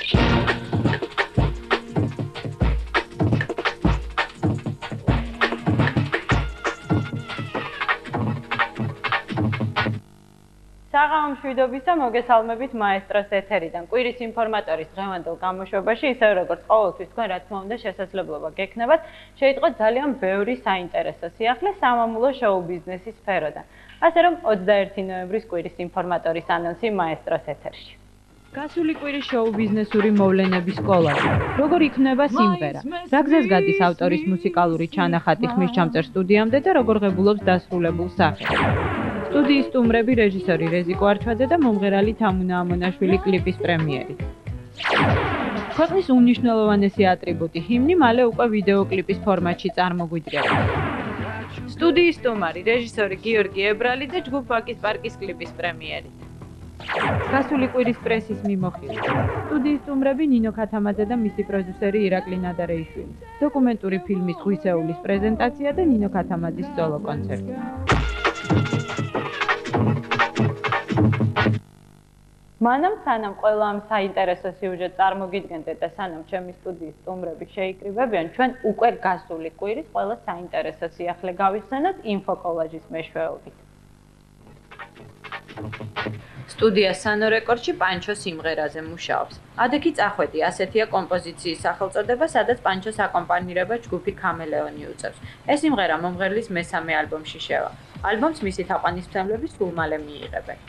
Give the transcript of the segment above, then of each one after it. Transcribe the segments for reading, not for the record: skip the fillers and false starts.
საღამო მშვიდობის და მოგესალმებით მაესტროს ეთერიდან. კვირის ინფორმატორის დღევანდელ გამოშვებაში ისევ როგორც ყოველთვის თქვენ რა თქმა უნდა შესაძლებლობა გექნებათ შეიტყოთ ძალიან ბევრი საინტერესო სიახლე სამამულო შოუ ბიზნესის სფეროდან. ასე რომ 21 ნოემბრის კვირის ინფორმატორის ანონსი მაესტროს ეთერში. გასული კვირის შოუ ბიზნესური მოვლენების კოლაჟი. როგორ იქმნება სიმღერა? რა გზას გადის ავტორის მუსიკალური ჩანახატი ხმისჩამწერ სტუდიამდე და როგორ ღებულობს დასრულებულ სახელს? სტუდიის სტუმრები რეჟისორი რეზიკო არჩვაძე და მომღერალი თამუნა ამონაშვილი კლიპის პრემიერით. ქვეყნის უნიშნელოვანესი ატრიბუტი ჰიმნი მალე უკვე ვიდეო კლიპის ფორმატში წარმოგვიდგება. სტუდიის სტუმარი რეჟისორი გიორგი ებრალი და ჯგუფ ვაკის პარკის კლიპის პრემიერით. გასული კვირის პრესის მიმოხილვა. სტუდიის სტუმრები ნინო ქათამაძე და მისი პროდიუსერი ირაკლი ნადარეიშვილი. დოკუმენტური ფილმის ღვისეულის პრეზენტაცია და ნინო ქათამაძის სოლო კონცერტი. მანამ სანამ ყველა ამ საინტერესო სიუჟეტს წარმოგიდგენდეთ და სანამ ჩემი სტუდიის სტუმრები შეიკრიბებიან, ჩვენ უკვე გასული კვირის ყველა საინტერესო სიახლე გავიხსენოთ ინფოკოლაჟის მეშვეობით. სტუდია სანო რეკორდში პანჩო სიმღერაზე მუშაობს. ადექი წახვედი, ასეთია კომპოზიციის სახელწოდება, სადაც პანჩოს აკომპანირება ჯგუფი ქამელეონი უწევს. ეს სიმღერა მომღერლის მესამე ალბომში შევა. ალბომს მისი თაყვანისმცემლები სულ მალე მიიღებენ.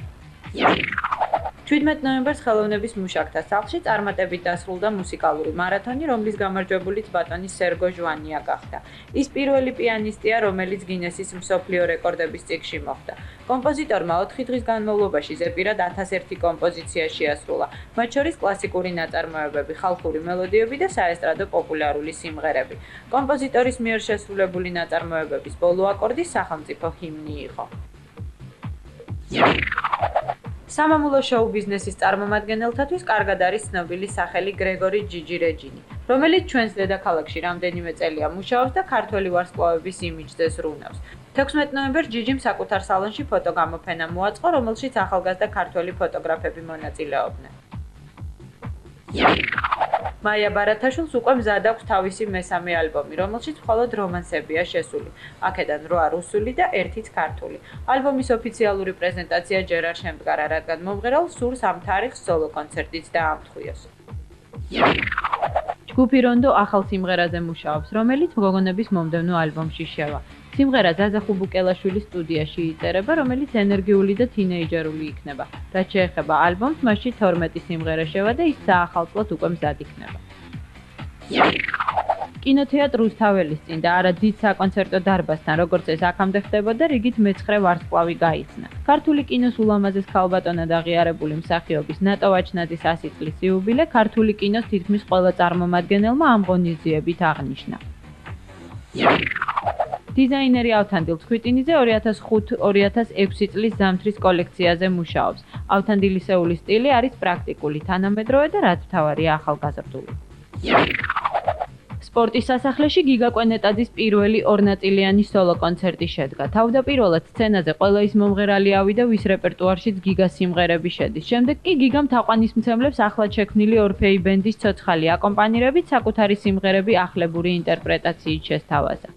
17 ნოემბერს ხელოვნების მუშაკთა სახლში წარმატებით დასრულდა მუსიკალური მარათონი, რომლის გამარჯვებულიც ბატონი სერგო ჟვანია გახდა. ის პირველი პიანისტია, რომელიც გინესის მსოფლიო რეკორდების წიგნში მოხვდა. კომპოზიტორმა 4 დღის განმავლობაში ზეპირად 1001 კომპოზიცია შეასრულა, მათ შორის კლასიკური ნაწარმოებები, ხალხური მელოდიები და საესტრადო პოპულარული სიმღერები. კომპოზიტორის მიერ შესრულებული ნაწარმოებების ბოლო აკორდი სახელმწიფო ჰიმნი იყო. სამამულო შოუ ბიზნესის წარმომადგენელთათვის კარგად არის ცნობილი სახელი გრეგორი ჯიჯი რეჯინი, რომელიც ჩვენს დედაქალაქში რამდენიმე წელია მუშაობს და ქართველი ვარსკვლავების იმიჯზე ზრუნავს. 16 ნოემბერს ჯიჯიმ საკუთარ სალონში ფოტოგამოფენა მოაწყო, რომელშიც ახალგაზრდა ქართველი ფოტოგრაფები მონაწილეობდნენ. მაია ბარათაშვილს უკვე მზად აქვს თავისი მესამე ალბომი, რომელშიც მხოლოდ რომანსებია შესული. აქედან 8 რუსული და 1 ქართული. ალბომის ოფიციალური პრეზენტაცია ჯერ არ შემდგარა, რადგან მომღერალს სურს ამ თარიღს სოლო კონცერტით დაამთხვიოს. ჯგუფი რონდო ახალ სიმღერაზე მუშაობს, რომელიც გოგონების მომდევნო ალბომში შევა. სიმღერა ზაზა ხუბუკელაშვილის სტუდიაში იწერება, რომელიც ენერგიული და თინეიჯერული იქნება. რაც შეეხება ალბომს, მასში 12 სიმღერა შევა და ის საახალწლოდ უკვე მზად იქნება. კინოთეატრ რუსთაველის წინ და არა დიდ საკონცერტო დარბაზთან, როგორც ეს აქამდე ხდებოდა, რიგით მე-9 ვარსკვლავი გაიხსნა. ქართული კინოს ულამაზეს ქალბატონად აღიარებული მსახიობის ნატო ვაჩნაძის 100 წლის იუბილე ქართული კინოს თითქმის ყველა წარმომადგენელმა ამ ღონისძიებით აღნიშნა. დიზაინერი ავთანდილ ცხვიტინიძე 2005-2006 წლის ზამთრის კოლექციაზე მუშაობს. ავთანდილისეულის სტილი არის პრაქტიკული, თანამედროვე და რაც მთავარია ახალგაზრდული. სპორტის სასახლეში გიგა კვენეტაძის პირველი ორნაწილიანი სოლო კონცერტი შედგა. თავდაპირველად სცენაზე ყველა ის მომღერალი ავიდა, ვის რეპერტუარშიც გიგას სიმღერები შედის. შემდეგ კი გიგამ თაყვანისმცემლებს ახლად შექმნილი ორფეი ბენდის ცოცხალი აკომპანირებით საკუთარი სიმღერები ახლებური ინტერპრეტაციით შესთავაზა.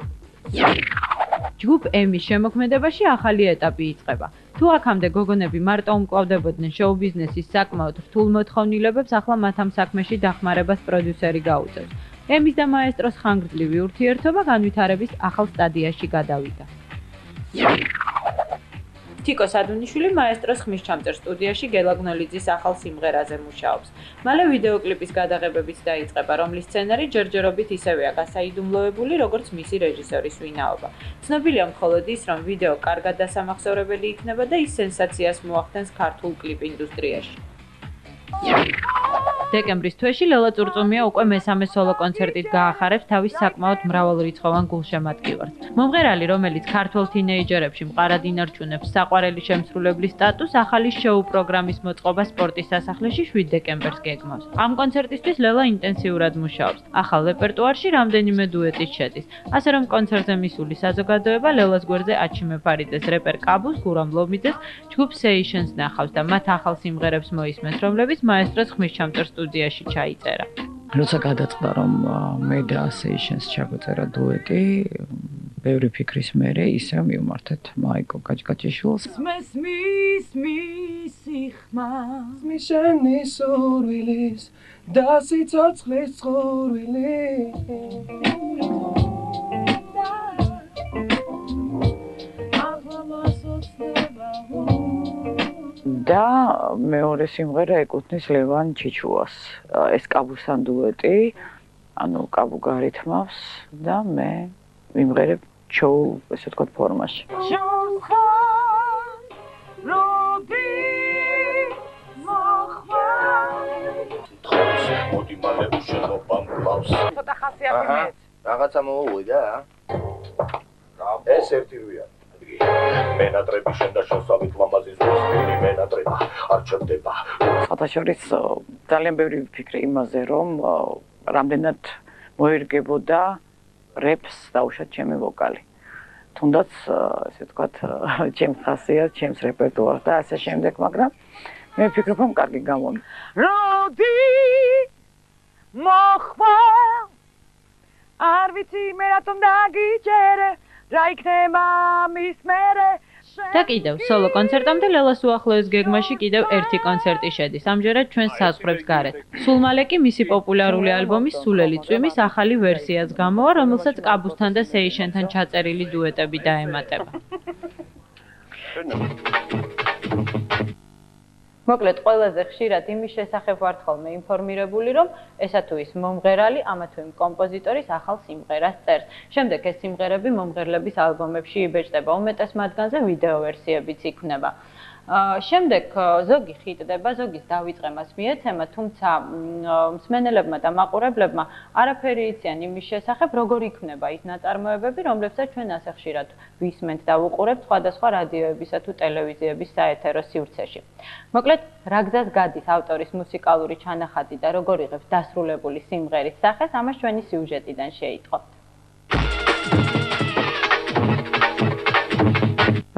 ჯგუფ ემის შემოქმედებაში ახალი ეტაპი იწყება. თუ აქამდე გოგონები მარტო უმკლავდებოდნენ შოუ ბიზნესის საკმაოდ რთულ მოთხოვნილებებს, ახლა მათ ამ საქმეში დახმარებას პროდიუსერი გაუწევს. ემის და მაესტროს ხანგრძლივი ურთიერთობა განვითარების ახალ სტადიაში გადავიდა. თიკო სადუნიშვილი მაესტროს ხმისჩამწერ სტუდიაში გელა გნოლიძის ახალ სიმღერაზე მუშაობს. მალე ვიდეო კლიპის გადაღებებიც დაიწყება, რომლის სცენარი ჯერჯერობით ისევეა გასაიდუმლოებული, როგორც მისი რეჟისორის ვინაობა. ცნობილია მხოლოდ ის, რომ ვიდეო კარგად დასამახსოვრებელი იქნება და ის სენსაციას მოახდენს ქართულ კლიპ ინდუსტრიაში. დეკემბრის თვეში ლელა წურწუმია უკვე მესამე სოლო კონცერტით გაახარებს თავის საკმაოდ მრავალრიცხოვან გულშემატკივარს. მომღერალი, რომელიც ქართველ თინეიჯერებში მყარად ინარჩუნებს საყვარელი შემსრულებლის სტატუსს, ახალი შოუ პროგრამის მოწყობა სპორტის სასახლეში 7 დეკემბერს გეგმავს. ამ კონცერტისთვის ლელა ინტენსიურად მუშაობს. ახალ რეპერტუარში რამდენიმე დუეტიც შედის. ასე რომ კონცერტზე მისული საზოგადოება ლელას გვერდზე აჩიმე ფარიძეს, რეპერ კაბუს, გურამ ლომიძეს, ჯგუფ სეიშენს ნახავს და მათ ახალ სიმღერებს მოისმენს, რომლებიც მაესტროს ხმისჩამწერ სტუდიაში ჩაიწერა. როცა გადაწყდა რომ მე და Sessions ჩაგვეწერა დუეტი, ბევრი ფიქრის მერე ისევ მივმართეთ მაიკო გაჭგაჭიშვილს. მის ხმა მიშენი სურვილის და სიცოცხლის ცხურვილის და მეორე სიმღერა ეკუთვნის ლევან ჩიჩუას. ეს კაბუსთან დუეტი, ანუ კაბუ გარითმავს და მე ვიმღერებ ჩოულ, ესე ვთქვათ, ფორმაში. მოდი მალე უშენობამ გლავს. ცოტა ხასიათი მეც. რაღაცა მოუვიდა. ეს ერთი რვია. მენატრები შენ და შევსავით ლამაზი ზუსტი მენატრება არ ჩნდება. საერთაშორის ძალიან ბევრი ვფიქრე იმაზე, რომ რამდენად მოერგებოდა რეპს დაუშვათ ჩემი ვოკალი. თუნდაც ესე ვთქვათ, ჩემს ხასიათს, ჩემს რეპერტუარს და ასე შემდეგ, მაგრამ მე ვფიქრობ, რომ კარგი გამომი. როდი მოხვალ არ ვიცი მე რატომ დაგიჯერე რა იქნება მის მერე და კიდევ სოლო კონცერტამდე ლელას უახლოეს გეგმაში კიდევ ერთი კონცერტი შედის. ამჯერად ჩვენს საზღვრებს გარეთ. სულ მალე კი მისი პოპულარული ალბომის სულელი წვიმის ახალი ვერსიაც გამოვა, რომელსაც კაბუსთან და Sessions-თან ჩაწერილი დუეტები დაემატება. მოკლედ, ყველაზე ხშირად იმის შესახებ ვართ ხოლმე ინფორმირებული, რომ ესა თუ ის მომღერალი, ამა თუ იმ კომპოზიტორის ახალ სიმღერას წერს. შემდეგ ეს სიმღერები მომღერლების ალბომებში იბეჭდება, უმეტეს მათგანზე ვიდეო ვერსიებიც იქმნება. შემდეგ ზოგი ხიტდება, ზოგის დავიწყემას მიეცემა, თუმცა მსმენელებმა და მაყურებლებმა არაფერი იციან იმის შესახებ, როგორ იქმნება ის ნაწარმოებები, რომლებსაც ჩვენ ასე ხშირად ვისმენთ და ვუყურებთ სხვადასხვა რადიოებისა თუ ტელევიზიების საეთერო სივრცეში. მოკლედ, რა გზას გადის ავტორის მუსიკალური ჩანახატი და როგორ იღებს დასრულებული სიმღერის სახეს, ამას ჩვენი სიუჟეტიდან შეიტყობთ.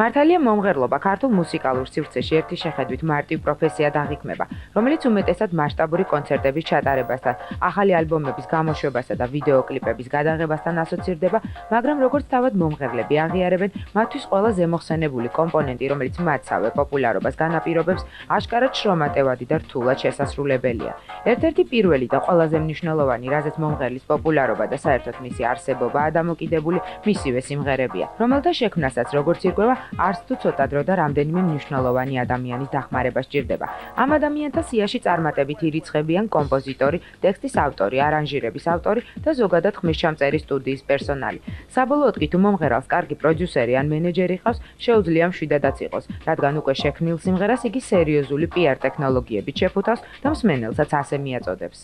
მართალია მომღერლობა ქართულ მუსიკალურ სივრცეში ერთი შეხედვით მარტივ პროფესიად აღიქმება, რომელიც უმეტესად მასშტაბური კონცერტების ჩატარებასთან, ახალი ალბომების გამოშვებასა და ვიდეო კლიპების გადაღებასთან ასოცირდება, მაგრამ როგორც თავად მომღერლები აღიარებენ, მათთვის ყველა ზემოხსენებული კომპონენტი, რომელიც მათსავე პოპულარობას განაპირობებს, აშკარად შრომატევადი და რთულად შესასრულებელია. ერთ-ერთი პირველი და ყველაზე მნიშვნელოვანი, რაზეც მომღერლის პოპულარობა და საერთოდ მისი არსებობაა დამოკიდებული, მისივე სიმღერებია, რომელთა შექმნასაც როგორც ირკვევა, არც თუ ცოტა დრო და რამდენიმე მნიშვნელოვანი ადამიანის დახმარება სჭირდება. ამ ადამიანთა სიაში წარმატებით ირიცხებიან კომპოზიტორი, ტექსტის ავტორი, არანჟირების ავტორი და ზოგადად ხმისჩამწერი სტუდიის პერსონალი. საბოლოოდ კი თუ მომღერალს კარგი პროდიუსერი ან მენეჯერი ჰყავს, შეუძლია მშვიდადაც იყოს, რადგან უკვე შექმნილ სიმღერას იგი სერიოზული PR ტექნოლოგიებით შეფუთავს და მსმენელსაც ასე მიაწოდებს.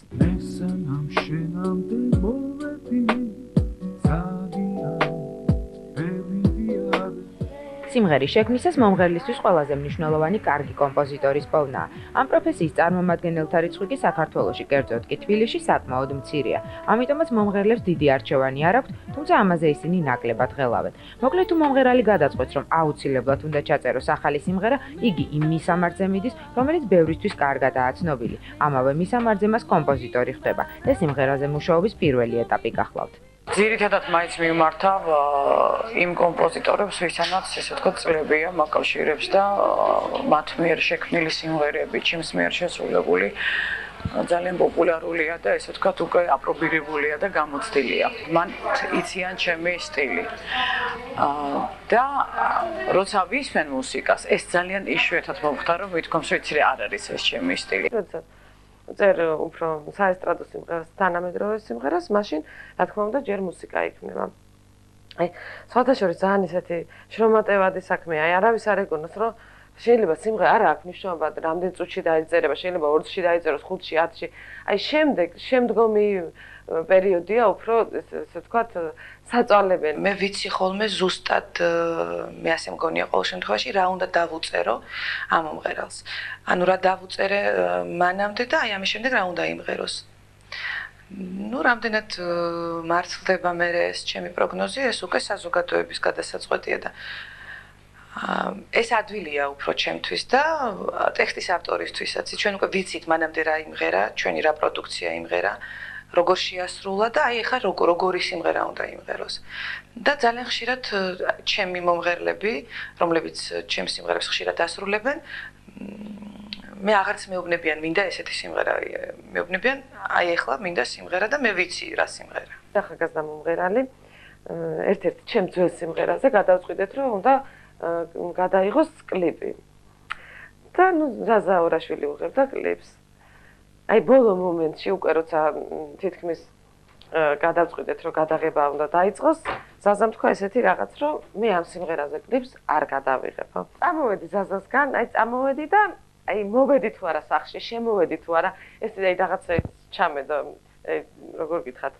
სიმღერის შექმნისას მომღერლისთვის ყველაზე მნიშვნელოვანი კარგი კომპოზიტორის პოვნაა. ამ პროფესიის წარმომადგენელთა რიცხვი კი საქართველოში, კერძოდ კი თბილისში საკმაოდ მცირეა. ამიტომაც მომღერლებს დიდი არჩევანი არ აქვთ, თუმცა ამაზე ისინი ნაკლებად ღელავენ. მოკლედ თუ მომღერალი გადაწყვეტს, რომ აუცილებლად უნდა ჩაწეროს ახალი სიმღერა, იგი იმ მისამართზე მიდის, რომელიც ბევრისთვის კარგადაა ცნობილი. ამავე მისამართზე მას კომპოზიტორი ხდება. ეს სიმღერაზე მუშაობის პირველი ეტაპი გახლავთ. ძირითადად მაინც მიმართავ იმ კომპოზიტორებს, ვისთანაც ესე ვთქვათ, წლებია მაკავშირებს და მათ მიერ შექმნილი სიმღერები, ჩემს მიერ შესრულებული ძალიან პოპულარულია და ესე ვთქვათ, უკვე აპრობირებულია და გამოცდილია. მან იციან ჩემი სტილი. და როცა ვისმენ მუსიკას, ეს ძალიან იშვიათად მომხდარ, რომ ვითქვამს, ვიცი რა არ არის ეს ჩემი სტილი. წერ უფრო საესტრადო სიმღერას, თანამედროვე სიმღერას, მაშინ რა თქმა უნდა ჯერ მუსიკა იქნება. აი, სხვათაშორის ძალიან ისეთი შრომატევადი საქმეა. აი, არავის არ ეგონოს, რომ შეიძლება სიმღერა არა აქვს მნიშვნელობა, რამდენ წუთში დაიწერება, შეიძლება 2 წუთში დაიწეროს, 5-ში, 10-ში. აი, შემდგომი პერიოდია უფრო ესე ვთქვათ, საწვალებელი. მე ვიცი ხოლმე ზუსტად მე ასე მგონია ყოველ შემთხვევაში რა უნდა დავუწერო ამ მომღერალს. ანუ რა დავუწერე მანამდე და აი ამის შემდეგ რა უნდა იმღეროს. ნუ რამდენად მართლდება მე ეს ჩემი პროგნოზი, ეს უკვე საზოგადოების გადასაწყვეტია და ეს ადვილია უფრო ჩემთვის და ტექსტის ავტორისთვისაც. ჩვენ უკვე ვიცით მანამდე რა იმღერა, ჩვენი რა პროდუქცია იმღერა, როგორ შეასრულა და აი ეხლა როგორი სიმღერა უნდა იმღეროს. და ძალიან ხშირად ჩემი მომღერლები, რომლებიც ჩემს სიმღერებს ხშირად ასრულებენ, მე აღარც მეუბნებიან, მინდა ესეთი სიმღერა, მეუბნებიან, აი ეხლა მინდა სიმღერა და მე ვიცი რა სიმღერა. ახალგაზრდა მომღერალი ერთ-ერთ ჩემ ძველ სიმღერაზე გადავწყვიტეთ, რომ უნდა გადაიღოს კლიპი. და ზაზა ორაშვილი უღებდა კლიპს. აი ბოლო მომენტში უკვე როცა თითქმის გადავწყვიტეთ, რომ გადაღება უნდა დაიწყოს, ზაზამ თქვა ესეთი რაღაც, რომ მე ამ სიმღერაზე კლიპს არ გადავიღებ. წამოვედი ზაზასგან, აი წამოვედი და აი მოვედი თუ არა სახში, შემოვედი თუ არა, ეს აი რაღაცა ჩამედო, როგორ გითხრათ,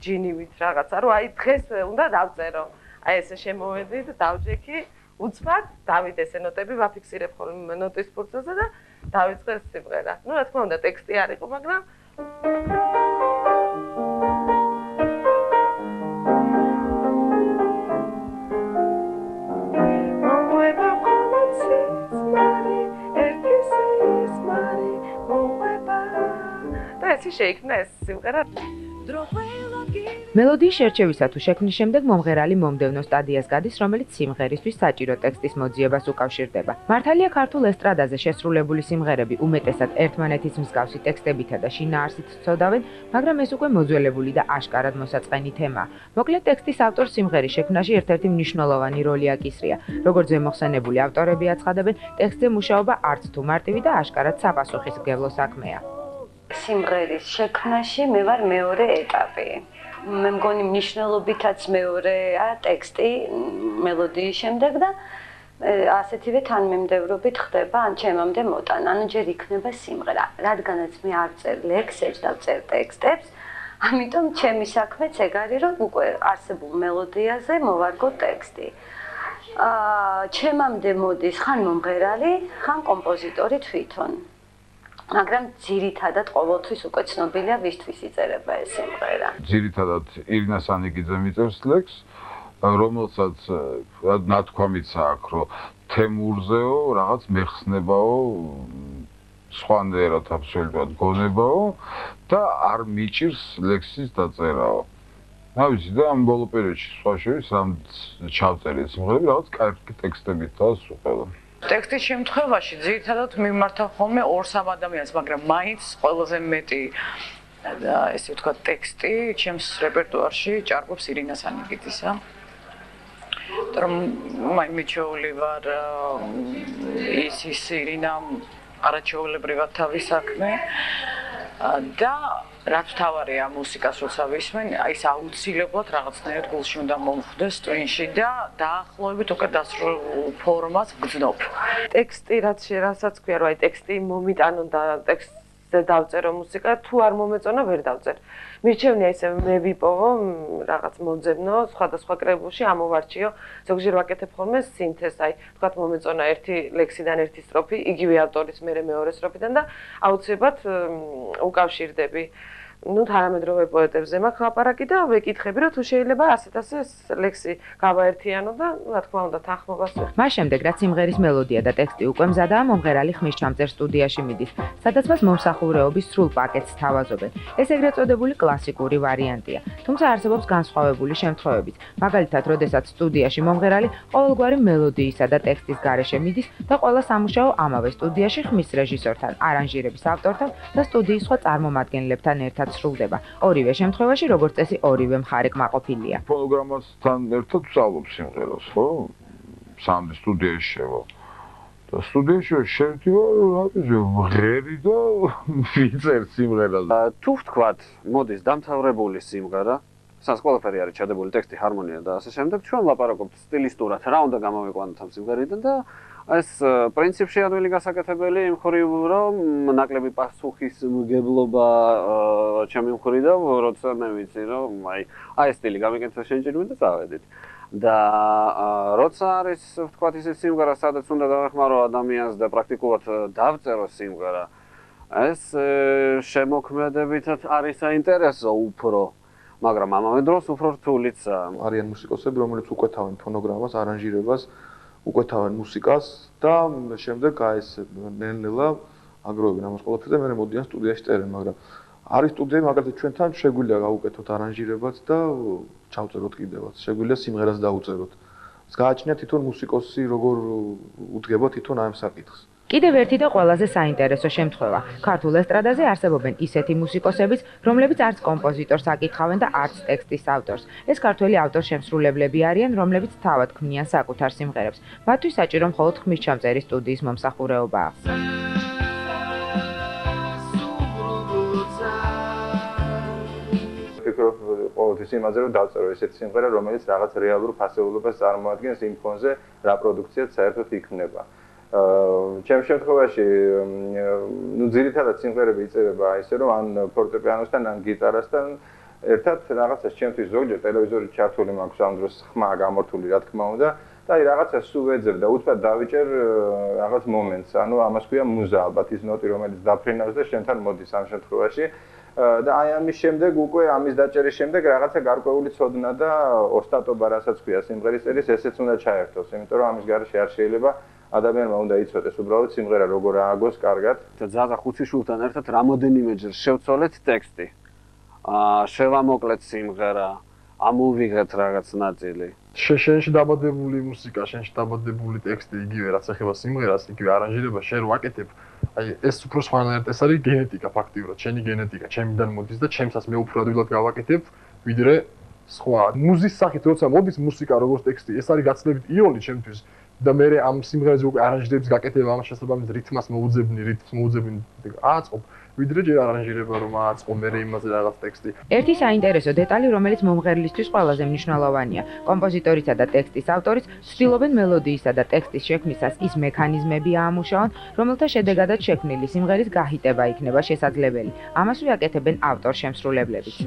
ჯინივით რაღაცა, რომ აი დღეს უნდა დავწერო. აი ესე შემოვედი და დავჯექი, უცბად დავით ესე ნოტები ვაფიქსირებ ხოლმე ნოტის ფურცელზე და დავიწყე ეს სიმღერა. ნუ რა თქმა უნდა ტექსტი არ იყო, მაგრამ ეს შეიქმნა ეს სიმღერა. მელოდიის შერჩევისა თუ შექმნის შემდეგ მომღერალი მომდევნო სტადიას გადის, რომელიც სიმღერისთვის საჭირო ტექსტის მოძიებას უკავშირდება. მართალია ქართულ ესტრადაზე შესრულებული სიმღერები უმეტესად ერთმანეთის მსგავსი ტექსტებითა და შინაარსით ცოდავენ, მაგრამ ეს უკვე მოძველებული და აშკარად მოსაწყენი თემაა. მოკლედ ტექსტის ავტორს სიმღერის შექმნაში ერთ-ერთი მნიშვნელოვანი როლი აკისრია. როგორც ზემოხსენებული ავტორები აცხადებენ, ტექსტზე მუშაობა არც თუ მარტივი და აშკარად საპასუხისმგებლო საქმეა. სიმღერის შექმნაში მე ვარ მეორე ეტაპი. მე მგონი მნიშვნელობითაც მეორეა ტექსტი მელოდიის შემდეგ და ასეთივე თანმიმდევრობით ხდება ან ჩემამდე მოტანა. ანუ ჯერ იქნება სიმღერა. რადგანაც მე არ წერ ლექსებს და წერ ტექსტებს, ამიტომ ჩემი საქმეც ეგ არის, რომ უკვე არსებულ მელოდიაზე მოვარგო ტექსტი. ჩემამდე მოდის ხან მომღერალი, ხან კომპოზიტორი თვითონ. მაგრამ ძირითადად ყოველთვის უკვე ცნობილია ვისთვის იწერება ეს სიმღერა. ძირითადად ირინა სანიკიძე მიწერს ლექსს, რომელსაც ნათქვამიც აქვს, რომ თემურზეო, რაღაც მეხსნებაო, სხვანაირად აბსოლუტურად გონებაო და არ მიჭირს ლექსის დაწერაო. ავიცი და ამ ბოლო პერიოდში სხვა შორის რამ ჩავწერე სიმღერები, რაღაც კარგი ტექსტებით და სულ. ტექსტის შემთხვევაში ძირითადად მიმართავ ხოლმე 2-3 ადამიანს, მაგრამ მაინც ყველაზე მეტი ესე ვთქვა ტექსტი ჩემს რეპერტუარში ჭარბობს ირინა სანიკიძისა. რომ მაინჩეული ვარ ის ირინა არაჩვეულებრივად თავის საქმე და რაც თავარია მუსიკას როცა ვისმენ, აი ეს აუცილებლად რაღაცნაირად გულში უნდა მომხვდეს ტვინში და დაახლოებით უკვე დასრულებულ ფორმას გძნობ. ტექსტი რასაც ქვია, რომ აი ტექსტი მომიტანო და ტექსტზე დავწერო მუსიკა, თუ არ მომეწონა ვერ დავწერ. მირჩევნია ისე მე ვიპოვო რაღაც მოძებნო სხვადასხვა კრებულში ამოვარჩიო, ზოგჯერ ვაკეთებ ხოლმე სინთეზს, აი თქვათ მომეწონა ერთი ლექსიდან ერთი სტროფი, იგივე ავტორის მერე მეორე სტროფიდან და აუცილებლად უკავშირდები. ნუ თანამედროვე პოეტებზე მაქვს ლაპარაკი და ვეკითხები, რომ თუ შეიძლება ასეთ-ასე ლექსი გავაერთიანო და რა თქმა უნდა თანხმობას ვიღებ. მას შემდეგ, რაც სიმღერის მელოდია და ტექსტი უკვე მზადაა, მომღერალი ხმისჩამწერ სტუდიაში მიდის, სადაც მას მომსახურეობის სრულ პაკეტს თავაზობენ. ეს ეგრეთ წოდებული კლასიკური ვარიანტია. თუმცა არსებობს განსხვავებული შემთხვევებიც. მაგალითად, როდესაც სტუდიაში მომღერალი ყოველგვარი მელოდიისა და ტექსტის გარეშე მიდის და ყველა სამუშაო ამავე სტუდიაში ხმის რეჟისორთან, არანჟირების ავტორთან და სტუდიის სხვა წარმომადგენლებთან ერთად სრულდება. ორივე შემთხვევაში, როგორც წესი, ორივე მხარე კმაყოფილია. ფონოგრამასთან ერთად ვსწავლობ სიმღერას, ხო? სამდე სტუდიაში შევა. და სტუდიაში შევდივარ, ვღერი და ვიწერ სიმღერას. თუ ვთქვათ, მოდის დამთავრებული სიმღერა, სანს ყველაფერი არის ჩადებული ტექსტი, ჰარმონია და ასე შემდეგ, ჩვენ ლაპარაკობთ სტილისტურად, რა უნდა გამოვიყვანოთ ამ სიმღერიდან და ეს პრინციპში ადვილი გასაკეთებელი იმ ხრივ რომ ნაკლები პასუხისმგებლობა ჩემი მხრიდან, როცა მე ვიცი რომ აი სტილი გამიკეთე შეჭირვით და წავედით. და როცა არის ვთქვათ ისე სიმღერა, სადაც უნდა დავეხმარო ადამიანს და პრაქტიკულად დავწერო სიმღერა, ეს შემოქმედებითაც არის საინტერესო უფრო, მაგრამ ამავე დროს უფრო რთულიც არიან მუსიკოსები, რომლებიც უკვე თავენ ფონოგრამას, არანჟირებას უკვეთავენ მუსიკას და შემდეგ ეს ნელ-ნელა აგროვებენ ამას ყველაფერს და მე მოდიან სტუდიაში წერენ, მაგრამ არის სტუდია, მაგალითად ჩვენთან შეგვიძლია გავუკეთოთ არანჟირებაც და ჩავწეროთ კიდევაც. შეგვიძლია სიმღერას დაუწეროთ. გააჩნია თვითონ მუსიკოსი როგორ უდგება თვითონ ამ საკითხს. კიდევ ერთი და ყველაზე საინტერესო შემთხვევა. ქართულ ესტრადაზე არსებობენ ისეთი მუსიკოსებიც, რომლებიც არც კომპოზიტორს აკითხავენ და არც ტექსტის ავტორს. ეს ქართველი ავტორ-შემსრულებლები არიან, რომლებიც თავად ქმნიან საკუთარ სიმღერებს. მათთვის საჭირო მხოლოდ ხმისჩამწერი სტუდიის მომსახურებაა. ვფიქრობ ყოველთვის იმაზე, რომ დავწერო ესეთი სიმღერა, რომელიც რაღაც რეალურ ფასეულობას წარმოადგენს იმ ფონზე, რა პროდუქციაც საერთოდ იქმნება. ჩემ შემთხვევაში, ძირითადად სიმღერები იწერება ისე, რომ ან ფორტეპიანოსთან, ან გიტარასთან ერთად რაღაცას ჩემთვის ზოგჯერ ტელევიზორით ჩართული მაქვს ამ დროს ხმა გამორთული, რა თქმა უნდა, და აი რაღაცას სულ ვეძებ და უთხრა დავიჭერ რაღაც მომენტს, ანუ ამას ქვია მუზა, ალბათ ის ნოტი, რომელიც დაფრინავს და შენთან მოდის ამ შემთხვევაში. და აი ამის შემდეგ უკვე ამის დაჭერის შემდეგ რაღაცა გარკვეული ცოდნა და ოსტატობა, რასაც ქვია სიმღერის წერის, ესეც უნდა ჩაერთოს, იმიტომ რომ ამის გარეშე არ შეიძლება ადამიანმა უნდა იცოდეს უბრალოდ სიმღერა როგორ ააგოს კარგად. და ზაზა ხუციშვილთან ერთად რამოდენიმეჯერ შევცვალეთ ტექსტი. შევამოკლეთ სიმღერა, ამოვიღეთ რაღაც ნაწილი. შენში დაბადებული მუსიკა, შენში დაბადებული ტექსტი, იგივე რაც ეხება სიმღერას, იგივე არანჟირება შენ ვაკეთებ. აი ეს უფრო სხვანაირად ეს არის გენეტიკა ფაქტიურად, შენი გენეტიკა, ჩემიდან მოდის და ჩემსაც მე უფრო ადვილად გავაკეთებ, ვიდრე სხვა. მუზის სახით როცა მოდის მუსიკა როგორც ტექსტი, ეს არის გაცილებით იონი ჩემთვის. და მე ამ სიმღერაზე უკვე არანჟირების გაკეთება, ამას შესაბამისად რითმს მოუძებნი აწყობ, ვიდრე ჯერ არანჟირება რომ აწყო მე იმაზე რაღაც ტექსტი. ერთი საინტერესო დეტალი, რომელიც მომღერლისთვის ყველაზე მნიშვნელოვანია, კომპოზიტორისა და ტექსტის ავტორის ცდილობენ მელოდიისა და ტექსტის შექმნისას ის მექანიზმები აამუშავონ, რომელთა შედეგადაც შექმნილი სიმღერის გահიტება იქნება შესაძლებელი. ამასვე აკეთებენ ავტორ-შემსრულებლებიც.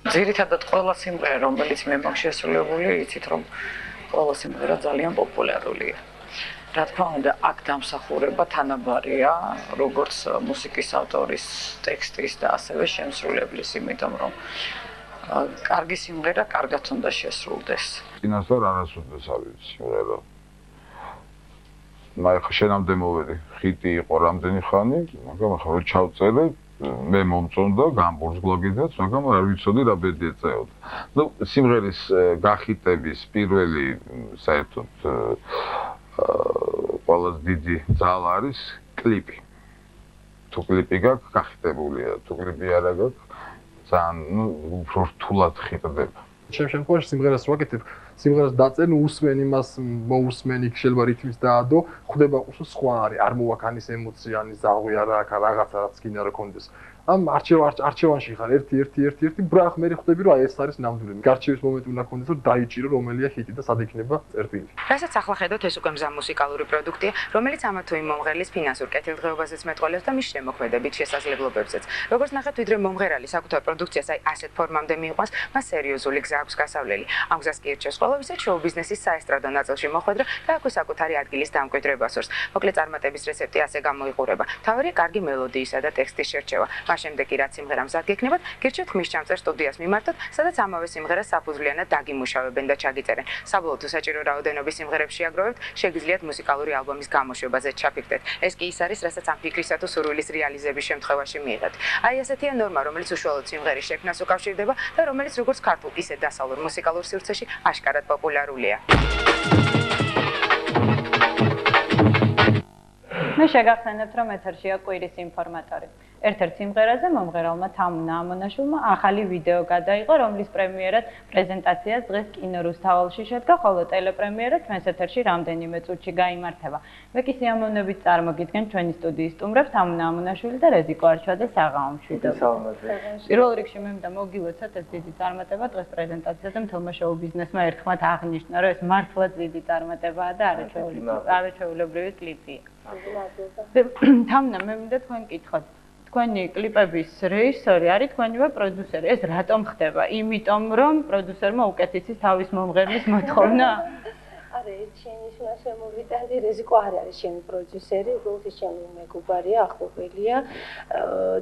ძირითადად ყველა სიმღერა, რომელიც მე მაქვს შესრულებული, იცით რომ ყველა სიმღერა ძალიან პოპულარულია. რა თქმა უნდა, აქ დამსახურება თანაბარია, როგორც მუსიკის ავტორის, ტექსტის და ასევე შემსრულებლის, იმიტომ რომ კარგი სიმღერა კარგად უნდა შესრულდეს. წინასწარ არასოდეს არის სიმღერა. მაგრამ შენამდე მოვედი, ხიტი იყო რამდენი ხანი, მაგრამ ახლა რო ჩავწერე მე მომწონდა, გამბურზგლა კიდეც, მაგრამ არ ვიცოდი რა ბედი ეწეოდა. ნუ სიმღერის გახიტების პირველი საერთოდ ყველაზე დიდი ძალა არის კლიპი. თუ კლიპი გაქვს, გახიტებულია, თუ კლიპი არ აქვს, ძალიან უფრო რთულად ხიტდება. ჩემ შემთხვევაში სიმღერას ვაკეთებ, სიმღერას დაწენ, უსმენ იმას, მოусმენ იქ შეიძლება რითმის დაადო, ხვდება სხვა არის, არ მოვაქანის ემოცია, ან ზაღვი არა აქ რაღაცა რაც გინდა რა კონდეს. ამ არჩევანში ხარ ერთი ბრახ მე ხვდები რომ აი ეს არის ნამდვილი. გარჩევის მომენტი უნდა კონდეს რომ დაიჭირო რომელია ჰიტი და სად იქნება წერტილი. რასაც ახლა ხედავთ ეს უკვე მზა მუსიკალური პროდუქტია, რომელიც ამა თუ იმ მომღერლის ფინანსურ კეთილდღეობაზეც მეტყველებს და მის შემოქმედებით შესაძლებლობებზეც. როგორც ნახეთ, ვიდრე მომღერალი საკუთარ პროდუქციას აი ასეთ ფორმამდე მიიყვანს, მას სერიოზული გზა აქვს გასავლელი. ამ გზას კი ირჩევს ყოველვისაც შოუ ბიზნესის საესტრადო ნაწილში მოხვედრა და აქვე საკუთარი ადგილის დამკვიდრებას ორს. მოკლედ წარმატების რეცეპტი ასე გამოიყურება. თავარია კარგი მელოდიისა და ტექსტის შერჩევა. შემდეგ კი რაც სიმღერა მზად გექნებათ, გირჩევთ ხმისჩამწერ სტუდიას მიმართოთ, სადაც ამავე სიმღერას საფუძვლიანად დაგიმუშავებენ და ჩაგიწერენ. საბოლოოდ საჭირო რაოდენობის სიმღერებს შეაგროვებთ, შეგიძლიათ მუსიკალური ალბომის გამოშვებაზე ჩაფიქრდეთ. ეს კი ის არის, რასაც ამ ფიქრისა თუ სურვილის რეალიზების შემთხვევაში მიიღებთ. აი ასეთია ნორმა, რომელიც უშუალოდ სიმღერის შექმნას უკავშირდება და რომელიც როგორც ქართულ, ისე დასავლურ მუსიკალურ სივრცეში აშკარად პოპულარულია. მე შეგახსენებთ, რომ ეთერშია კვირის ინფორმატორი. ერთ-ერთ სიმღერაზე მომღერალმა თამუნა ამონაშვილმა ახალი ვიდეო გადაიღო, რომლის პრემიერად პრეზენტაციას დღეს კინორუსთაველში შედგა, ხოლო ტელეპრემიერა ჩვენს ეთერში რამდენიმე წუთში გაიმართება. მე კი სიამოვნებით წარმოგიდგენ ჩვენი სტუდიის სტუმრებს თამუნა ამონაშვილი და რეზიკო არჩვა და საღამო მშვიდობა. პირველ რიგში მე მინდა მოგილოცოთ ეს დიდი წარმატება დღეს პრეზენტაციაზე მთელმა შოუ ბიზნესმა ერთხმად აღნიშნა, რომ ეს მართლაც დიდი წარმატებაა და არაჩვეულებრივი კლიპია. თამუნა, მე მინდა თქვენ კითხოთ. თქვენი კლიპების რეჟისორი არის თქვენივე პროდიუსერი. ეს რატომ ხდება? იმიტომ რომ პროდიუსერმა უკეთ იცის თავის მომღერლის მოთხოვნა? არა, არა, შენი შუა შემოვიტანდი, რეზიკო არ არის შენი პროდიუსერი, უბრალოდ ის ჩემი მეგობარია, ახლობელია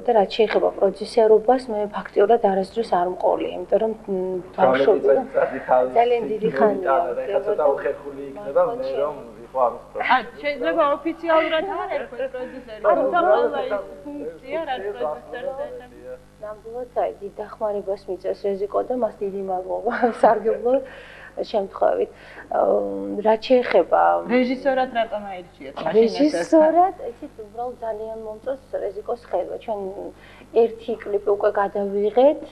და რაც შეეხება პროდიუსერობას, მე ფაქტიურად არასდროს არ მყოლი, იმიტომ რომ ბავშვობა ძალიან დიდი ხანია. ეხლა ცოტა უხერხული იქნება მე რომ იყო ამის პროცესი. შეიძლება ოფიციალურად არ ერქვა პროდიუსერი, თუმცა ყველა ის ფუნქცია, რაც პროდიუსერს ეხება. ნამდვილად აი დიდ დახმარებას მიწევს რეზიკო და მას დიდი მადლობა სარგებლო შემთხვევით. რაც შეეხება რეჟისორად რატომ აირჩიეთ მაშინ ეს? რეჟისორად, იცით, უბრალოდ ძალიან მომწონს რეზიკოს ხედვა. ჩვენ ერთი კლიპი უკვე გადავიღეთ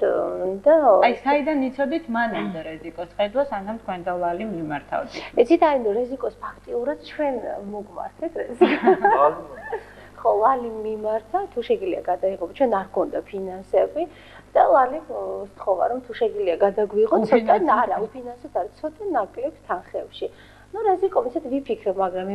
და აი საიდან იცოდით მანამდე რეზიკოს ხედვას, ანამ თქვენ და ლალი მიმართავდით? იცით, აი რეზიკოს ფაქტიურად ჩვენ მოგვმართეთ რეზიკო. ხო, ლალი მიმართა, თუ შეგიძლია გადაიღო, ჩვენ არ გქონდა ფინანსები და ლალი სთხოვა რომ თუ შეგიძლია გადაგვიღო, ცოტა არა, უფინანსეთ არის, ცოტა ნაკლებ თანხებში. ну რეზიკომ ისეთ ვიფიქრებ, მაგრამ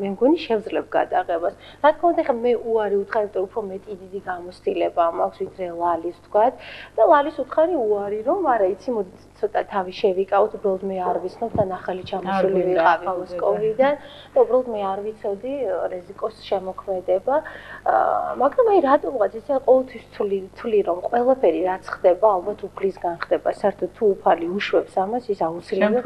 მე მგონი შევძლებ გადაღებას. რა თქმა უნდა, ხა მე უარი ვუთხარ, იმიტომ უფრო მეტი დიდი გამოცდილება მაქვს ვიდრე ლალის ვთქვათ და ლალის ვუთხარი უარი რომ, არა იცი, მოდი ცოტა თავი შევიკავოთ, უბრალოდ მე არ ვიცნობ და ახალი ჩამოსული ვიყავი მოსკოვიდან და უბრალოდ მე არ ვიცოდი რეზიკოს შემოქმედება. მაგრამ აი რატომღაც ესე ყოველთვის თვლი რომ ყველაფერი რაც ხდება, ალბათ უფლისგან ხდება. საერთოდ თუ უფალი უშვებს ამას, ის აუცილებლად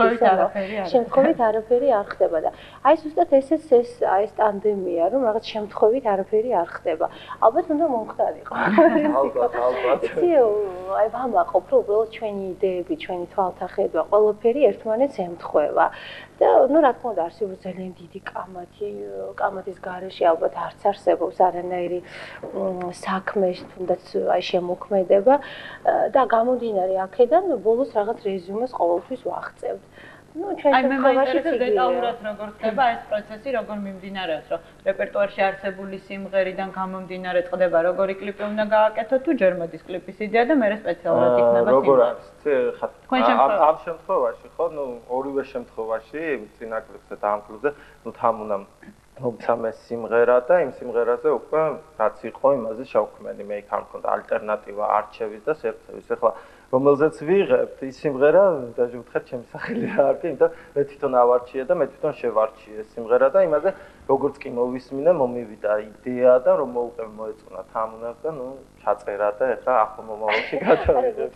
შემთხვევით არაფერი არ ხდება და აი ზუსტად ეს ტანდემია, რომ რაღაც შემთხვევით არაფერი არ ხდება. ალბათ უნდა მომხდარიყო. ალბათ. აი ვამაყობ, რომ უბრალოდ ჩვენი იდეები, ჩვენი თვალთა ხედვა, ყველაფერი ერთმანეთს ემთხვევა. და ну რა თქმა უნდა არსებობს ძალიან დიდი კამათის გარეშე ალბათ არც არსებობს არანაირი საქმე, თუნდაც აი შემოქმედება და გამომდინარე აქედან ბოლოს რაღაც რეზიუმეს ყოველთვის ვახცევთ. ну ჩვენ შემთხვევაში დეტალურად როგორ ხდება ეს პროცესი, როგორ მიმდინარეობს, რომ რეპერტუარში არსებული სიმღერიდან გამომდინარე წდება, როგორი კლიპი უნდა გააკეთო, თუ ჯერ მოდის კლიპის იდეა და მე სპეციალურად იქნება სიმღერა. როგორ არის? ამ შემთხვევაში ხო, ну ორივე შემთხვევაში, წინა კლიპზე და ამ კლიპზე, ну თან უნდა მოგცამე სიმღერა და იმ სიმღერაზე უკვე რაც იყო, იმაზე შევქმენი. მე იქ არ მქონდა ალტერნატივა არჩევის და სერცევის. ეხლა რომელზეც ვიღებთ ის სიმღერა, დაჟე ვთქვა ჩემი სახელი რა არის, იმიტომ მე თვითონ ავარჩიე და მე თვითონ შევარჩიე სიმღერა და იმაზე როგორც კი მოვისმინე, მომივიდა იდეა და რომ მოუყევი მოეწონა თამუნებს და ნუ ჩაწერა და ეხლა ახლა მომავალში გადავიდეთ.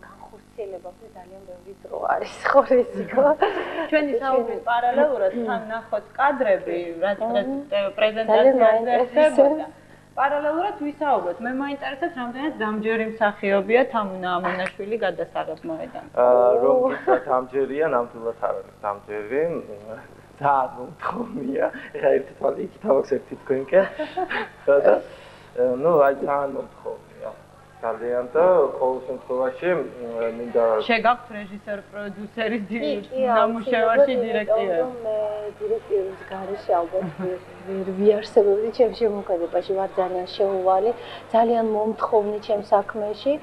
განხორციელება ძალიან ბევრი დრო არის ხო რეზიკო. ჩვენი საუბრის პარალელურად თან ნახოთ კადრები, რაც პრეზენტაციაზე ხდებოდა. პარალელურად ვისაუბროთ. მე მაინტერესებს რამდენად დამჯერი მსახიობია თამუნა ამონაშვილი გადასაღებ მოედანზე. რომ გითხრათ დამჯერია, ნამდვილად არ არის დამჯერი. ძალიან მომთხოვნია. ეხლა ერთი თვალი იქ თავaks ერთი თქვენკენ. და ну აი ძალიან მომთხოვნია. ძალიან და ყოველ შემთხვევაში მინდა შეგაქვთ რეჟისორ პროდიუსერის ნამუშევარში დირექტორი. მე დირექტორის გარეშე ალბათ ვერ ვიარსებობდი ჩემს შემოქმედებაში, ვარ ძალიან შეუვალი, ძალიან მომთხოვნი ჩემს საქმეში.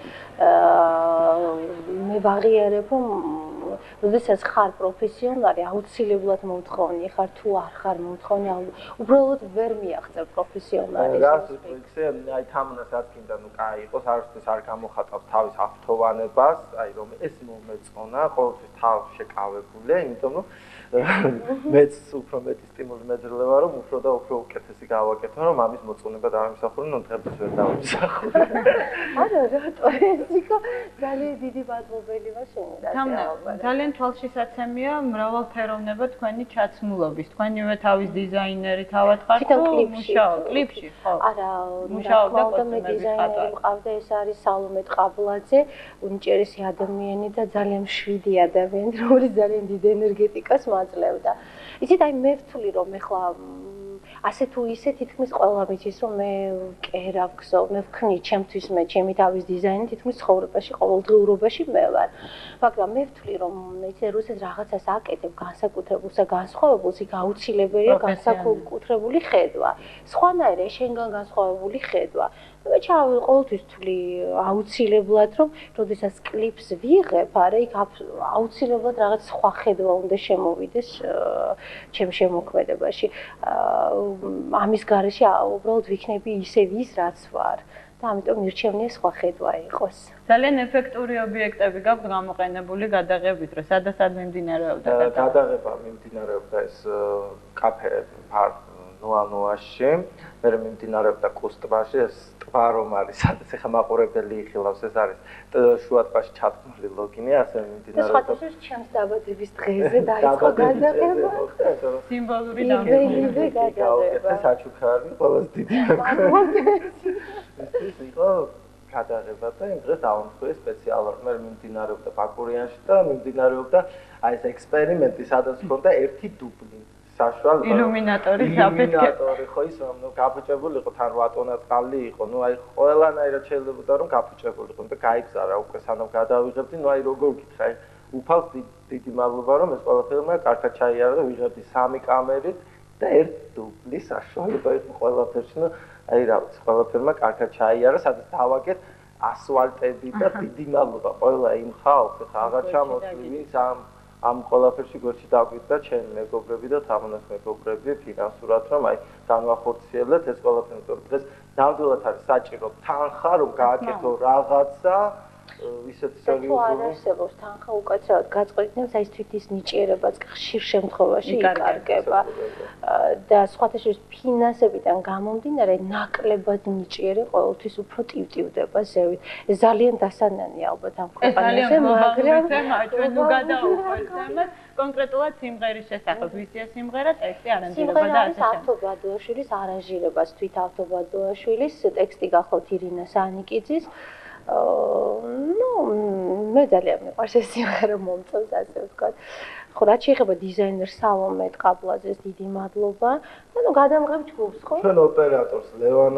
მე ვაღიარებ რომ როდესაც ხარ პროფესიონალი, აუცილებლად მომთხოვნი ხარ, თუ არ ხარ მომთხოვნი, უბრალოდ ვერ მიაღწევ პროფესიონალის. აი თამუნას რაც კიდე ნუ კაი იყოს, არასდროს არ გამოხატავს თავის აფრთოვანებას, აი რომ ეს მომეწონა, ყოველთვის თავს შეკავებული, იმიტომ რომ მეც უფრო მეტი სტიმული მეძლევა, რომ უფრო და უფრო უკეთესი გავაკეთო, რომ ამის მოწონება დავიმსახურო, ნუ დღეს ვერ დავიმსახურო. არა, რატო რეზიკო ძალიან დიდი მადლობელი ვარ შენიდან. ძალიან თვალშისაცემია მრავალფეროვნება თქვენი ჩაცმულობის. თქვენივე თავის დიზაინერი თავად ხართ მუშაობ კლიპში, ხო? არა, მუშაობდა მე დიზაინერი მყავდა, ეს არის სალომე ტყაბლაძე, უნიჭერესი ადამიანი და ძალიან მშვიდი ადამიანი, რომელიც ძალიან დიდ ენერგეტიკას მაძლევდა. იცით, აი მე ვთვლი რომ ეხლა ასე თუ ისე თითქმის ყველა მიცის რომ მე კერავ გზო, მე ვქნი ჩემთვის მე ჩემი თავის დიზაინი თითქმის ცხოვრებაში, ყოველდღიურობაში მე ვარ. მაგრამ მე ვთვლი რომ იცი რუსეთ რაღაცას აკეთებ განსაკუთრებულს და განსხვავებულს, იქ აუცილებელია განსაკუთრებული ხედვა. სხვანაირად შენგან განსხვავებული ხედვა. მე ყოველთვის ვთვლი აუცილებლად რომ როდესაც კლიპს ვიღებ, არა იქ აუცილებლად რაღაც სხვა ხედვა უნდა შემოვიდეს ჩემ შემოქმედებაში. ამის გარეშე უბრალოდ ვიქნები ისევ ის რაც ვარ და ამიტომ მირჩევნია სხვა ხედვა იყოს. ძალიან ეფექტური ობიექტები გაქვთ გამოყენებული გადაღებით, რომ სადაც მიმდინარეობდა გადაღება მიმდინარეობდა ეს კაფე პარკ ნოანოაში, მე მიმდინარეობდა კუსტბაში, ეს ტბა რომ არის, სადაც ახლა მაყურებელი იხილავს, ეს არის შუა ტბაში ჩადგმული ლოგინი, ასე მიმდინარეობდა. სხვა თვეს ჩემს დაბადების დღეზე დაიწყო გადაღება. სიმბოლური გადაღება. საჩუქარი, ყველაზე დიდი მოგონებია. ეს იყო გადაღება და იმ დღეს დაუნხოეს სპეციალურად მე მიმდინარეობდა ბაკურიანში და მიმდინარეობდა აი ეს ექსპერიმენტი, სადაც ჰქონდა ერთი დუბლი. საშუალო ილუმინატორი ხო ის რომ გაფუჭებული იყო თან 8 ტონა წყალი იყო ნუ აი ყველანაირად შეიძლება რომ გაფუჭებული იყო და გაიგზარა უკვე სანამ გადავიღებდი ნუ აი როგორ გითხრა აი უფალს დიდი მადლობა რომ ეს ყველაფერმა კარგად ჩაიარა და ვიღებდი 3 კამერით და ერთ დუბლის საშუალება იყო ყველაფერში ნუ აი რა ვიცი ყველაფერმა კარგად ჩაიარა სადაც დავაგეთ ასფალტები და დიდი მადლობა ყველა იმ ხალხს ხა აღარ ჩამოწვი ვინც ამ ყველაფერში გვერდში დაგვიდა ჩემი მეგობრები და თამონას მეგობრები ფინანსურად რომ აი განვახორციელოთ ეს ყველაფერი იმიტომ რომ დღეს ნამდვილად არის საჭირო თანხა რომ გააკეთო რაღაცა ისეთ სერიოზული არსებობს თანხა უკაცრავად გაწყვეტნებს აი თვითის ნიჭიერებაც ხშირ შემთხვევაში იკარგება და სხვათა შორის ფინანსებიდან გამომდინარე ნაკლებად ნიჭიერი ყოველთვის უფრო ტივტივდება ზევით ეს ძალიან დასანანია ალბათ ამ ქვეყანაზე მაგრამ ჩვენ ნუ გადაუხვევთ თემას კონკრეტულად სიმღერის შესახებ ვისია სიმღერა ტექსტი არანჟირება და ასე შემდეგ ავტობადოაშვილის არანჟირებას თვით ავტობადოაშვილის ტექსტი გახლავთ ირინა სანიკიძის ну, მე ძალიან მიყვარს ეს სიმღერა მომწონს ასე ვთქვათ. ხო, რაც შეეხება დიზაინერ სალომე ტყაბლაძეს დიდი მადლობა და ნუ გადამღებ ჯგუფს, ხო? ჩვენ ოპერატორს ლევან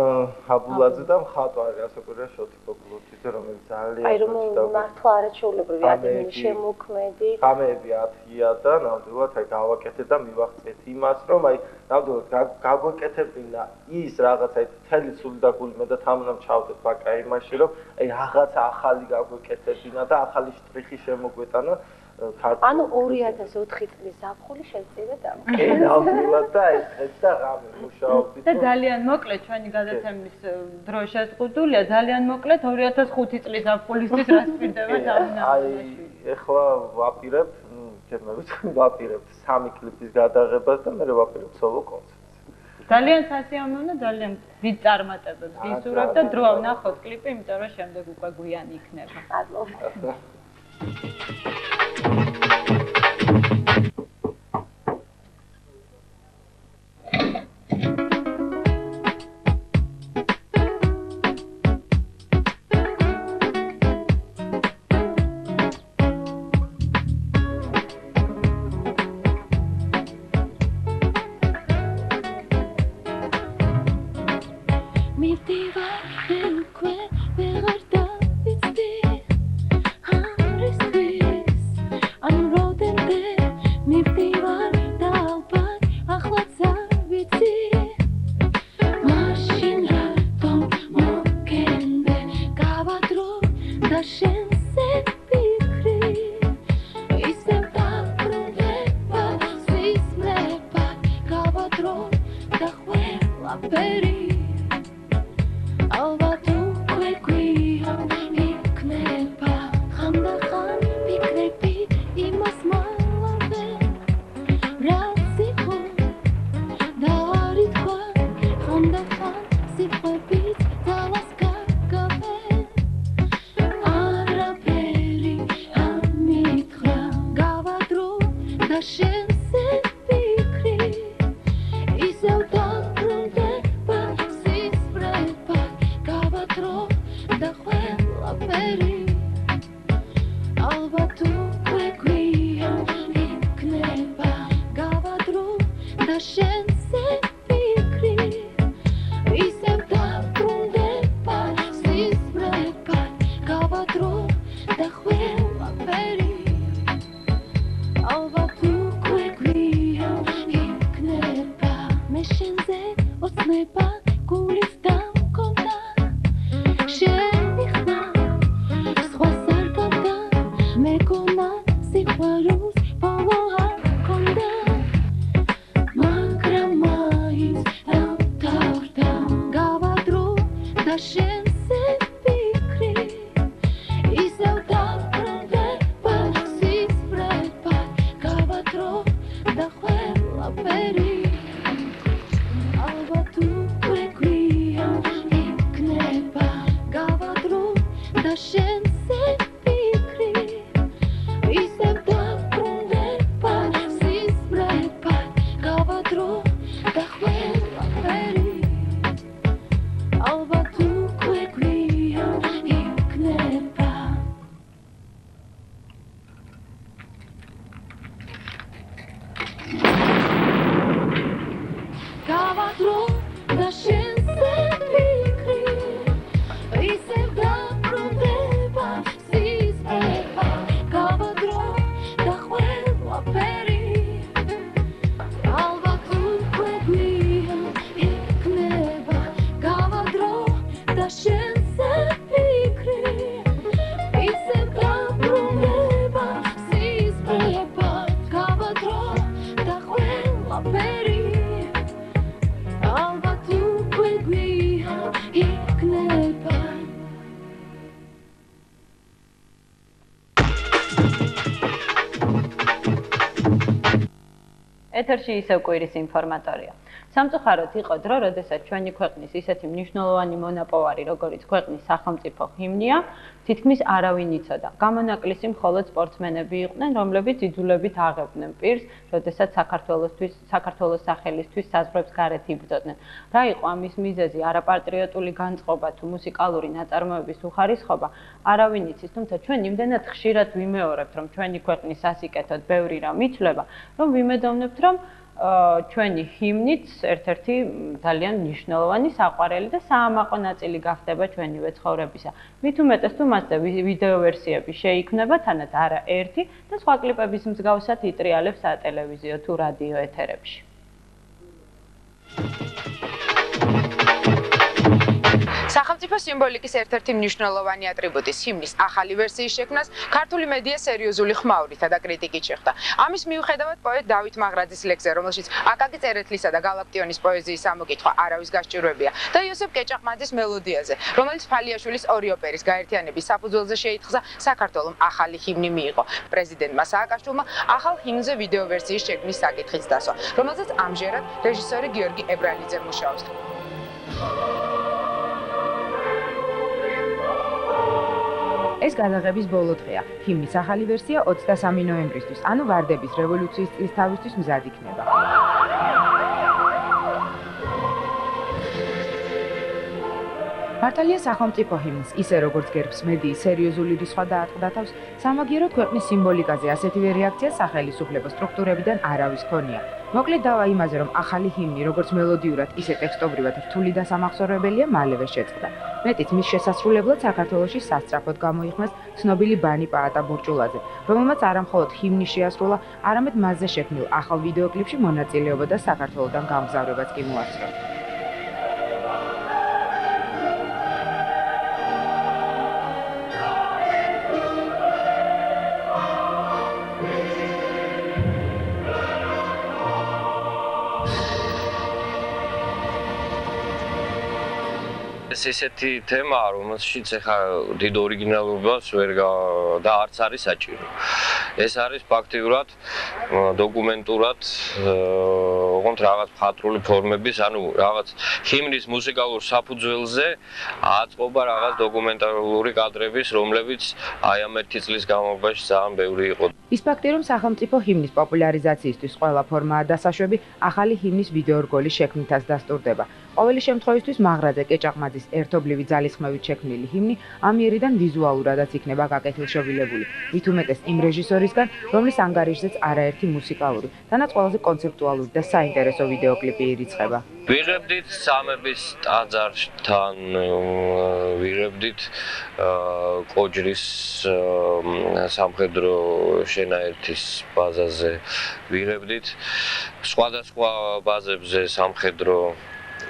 აბულაძე და მხატვარი ასაკურია შოთიბოგლუცი, რომელიც ძალიან აი რომ მართლა არაჩვეულებრივი ადამიანი შემოქმედი. გამეები 10-ია და ნამდვილად აი გავაკეთე და მივახცეთ იმას, რომ აი ნამდვილად გაგვეკეთებინა ის რაღაც აი თელი სული და გული მე და თამონამ ჩავდეთ ბაკა იმაში, რომ აი რაღაცა ახალი გაგვეკეთებინა და ახალი შტრიხი შემოგვეტანა ანუ 2004 წლის ზაფხული შეწირე დამყარა. კი, ნამდვილად და ეს დღეს და ღამე მუშაობდით. და ძალიან მოკლედ ჩვენი გადაცემის დრო შეზღუდულია, ძალიან მოკლედ 2005 წლის ზაფხულისთვის რას პირდება თამონამ. აი, ეხლა ვაპირებ, ვაპირებ 3 კლიპის გადაღებას და მე ვაპირებ სოლო კონცერტს. ძალიან სასიამოვნო და ძალიან დიდ წარმატებებს გისურვებ და დრო ვნახოთ კლიპი, იმიტომ რომ შემდეგ უკვე გვიანი იქნება. მადლობა. Shame ეთერში ისევ კვირის ინფორმატორია. სამწუხაროდ იყო დრო, როდესაც ჩვენი ქვეყნის ისეთი მნიშვნელოვანი მონაპოვარი, როგორც ქვეყნის სახელმწიფო ჰიმნია, თითქმის არავინ იცოდა. გამონაკლისი მხოლოდ სპორტსმენები იყვნენ, რომლებიც იძულებით აღებდნენ პირს, როდესაც საქართველოს სახელისთვის საზღვრებს გარეთ იბრძოდნენ. რა იყო ამის მიზეზი? არაპატრიოტული განწყობა თუ მუსიკალური ნაწარმოების უხარისხობა? არავინ იცის, თუმცა ჩვენ იმდენად ხშირად ვიმეორებთ, რომ ჩვენი ქვეყნის ასიკეთოდ ბევრი რამ იცვლება, რომ ვიმედოვნებთ, რომ ჩვენი ჰიმნიც ერთ-ერთი ძალიან მნიშვნელოვანი საყვარელი და საამაყო ნაწილი გახდება ჩვენივე ცხოვრებისა. მით უმეტეს თუ მასზე ვიდეო ვერსიები შეიქმნება, თანაც არა ერთი და სხვა კლიპების მსგავსად იტრიალებს სატელევიზიო თუ რადიო ეთერებში. სახელმწიფო სიმბოლიკის ერთ-ერთი მნიშვნელოვანი ატრიბუტის ჰიმნის ახალი ვერსიის შექმნას ქართული მედია სერიოზული ხმაურითა და კრიტიკით შეხვდა. ამის მიუხედავად პოეტ დავით მაღრაძის ლექსზე, რომელშიც აკაკი წერეთლისა და გალაქტიონის პოეზიის ამოკითხვა არავის გასჭირვებია და იოსებ კეჭაყმაძის მელოდიაზე, რომელიც ფალიაშვილის ორი ოპერის გაერთიანების საფუძველზე შეიტხსა, საქართველოს ახალი ჰიმნი მიიღო. პრეზიდენტმა სააკაშვილმა ახალ ჰიმნზე ვიდეო ვერსიის შექმნის საკითხიც დასვა, რომელზეც ამჟერად რეჟისორი გიორგი ებრალიძე მუშაობს. ეს გადაღების ბოლო დღეა. ჰიმნის ახალი ვერსია 23 ნოემბრისთვის, ანუ ვარდების რევოლუციის წლის თავისთვის მზად იქნება. მართალია სახელმწიფო ჰიმნს, ისე როგორც გერბს მედიის სერიოზული რისხვა დაატყდა თავს, სამაგიეროდ ქვეყნის სიმბოლიკაზე ასეთივე რეაქცია სახელმწიფო სტრუქტურებიდან არავის ქონია. მოკლედ დავა იმაზე, რომ ახალი ჰიმნი, როგორც მელოდიურად, ისე ტექსტობრივად რთული და სამახსოვრებელია, მალევე შეწყდა. მეტიც მის შესასრულებლად საქართველოში სასწრაფოდ გამოიხმეს ცნობილი ბანი პაატა ბურჭულაძე, რომელმაც არამხოლოდ ჰიმნი შეასრულა, არამედ მასზე შექმნილ ახალ ვიდეო კლიპში მონაწილეობა და საქართველოსთან გამგზავრებაც კი მოასწრო. ეს ესეთი თემაა, რომელშიც ახლა დიდ ორიგინალობას ვერ და არც არის საჭირო. ეს არის ფაქტიურად დოკუმენტურად ოღონდ რაღაც მხატვრული ფორმების, ანუ რაღაც ჰიმნის მუსიკალურ საფუძველზე აწყობა რაღაც დოკუმენტალური კადრების, რომლებიც აი ამ 1 წლის განმავლობაში ძალიან ბევრი იყო. ის ფაქტი, რომ სახელმწიფო ჰიმნის პოპულარიზაციისთვის ყველა ფორმაა დასაშვები, ახალი ჰიმნის ვიდეო რგოლის შექმნითაც დასტურდება. ყოველი შემთხვევისთვის მაღრაძე კეჭაყმაძის ერთობლივი ძალისხმევით შექმნილი ჰიმნი ამიერიდან ვიზუალურადაც იქნება გაკეთილშობილებული. მით უმეტეს იმ რეჟისორისგან, რომლის ანგარიშზეც არაერთი მუსიკალური, თანაც ყველაზე კონცეპტუალური და საინტერესო ვიდეო კლიპი ირიცხება. ვიღებდით სამების ტაძართან, ვიღებდით კოჯრის სამხედრო შენაერთის ბაზაზე, ვიღებდით სხვადასხვა ბაზებზე სამხედრო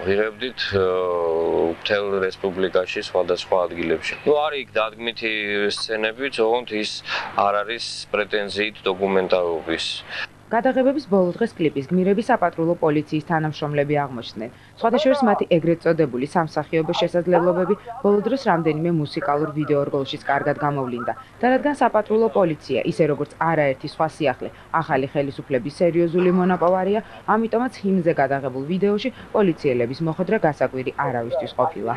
ვიღებდით მთელ რესპუბლიკაში სხვადასხვა ადგილებში. ნუ არის იქ დადგმითი სცენები, თუმცა ის არ არის პრეტენზიით დოკუმენტალობის. გადაღებების ბოლო დღეს კლიპის გმირები საპატრულო პოლიციის თანამშრომლები აღმოჩნდნენ. სხვადასხვა მათი ეგრეთ წოდებული სამსახიობო შესაძლებლობები ბოლო დროს რამდენიმე მუსიკალურ ვიდეორგოლშიც კარგად გამოვლინდა და რადგან საპატრულო პოლიცია, ისე როგორც არაერთი სხვა სიახლე, ახალი ხელისუფლების სერიოზული მონაპოვარია, ამიტომაც ჰიმნზე გადაღებულ ვიდეოში პოლიციელების მოხვედრა გასაკვირი არავისთვის ყოფილა.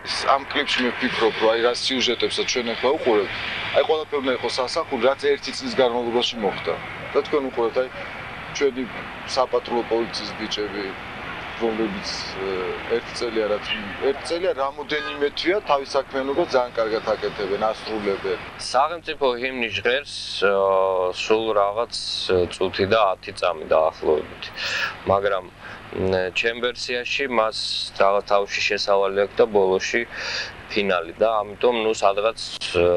ამ კლიპში მე ვფიქრობ, რომ რა სიუჟეტებსაც ჩვენ ახლა უყურებთ, ყველაფერმა იყოს ასახული, რაც ერთი წლის განმავლობაში მოხდა. და თქვენ უყურებთ, ჩვენი საპატრულო პოლიციის ბიჭები, რომლებიც ერთი წელია რამოდენიმე თვეა თავის საქმიანობას ძალიან კარგად აკეთებენ, ასრულებენ. სახელმწიფო ჰიმნი ჟღერს სულ რაღაც წუთი და 10 წამი დაახლოებით. მაგრამ ჩემ ვერსიაში მას რაღაც თავში შესავალი აქვს და ბოლოში ფინალი და ამიტომ სადღაც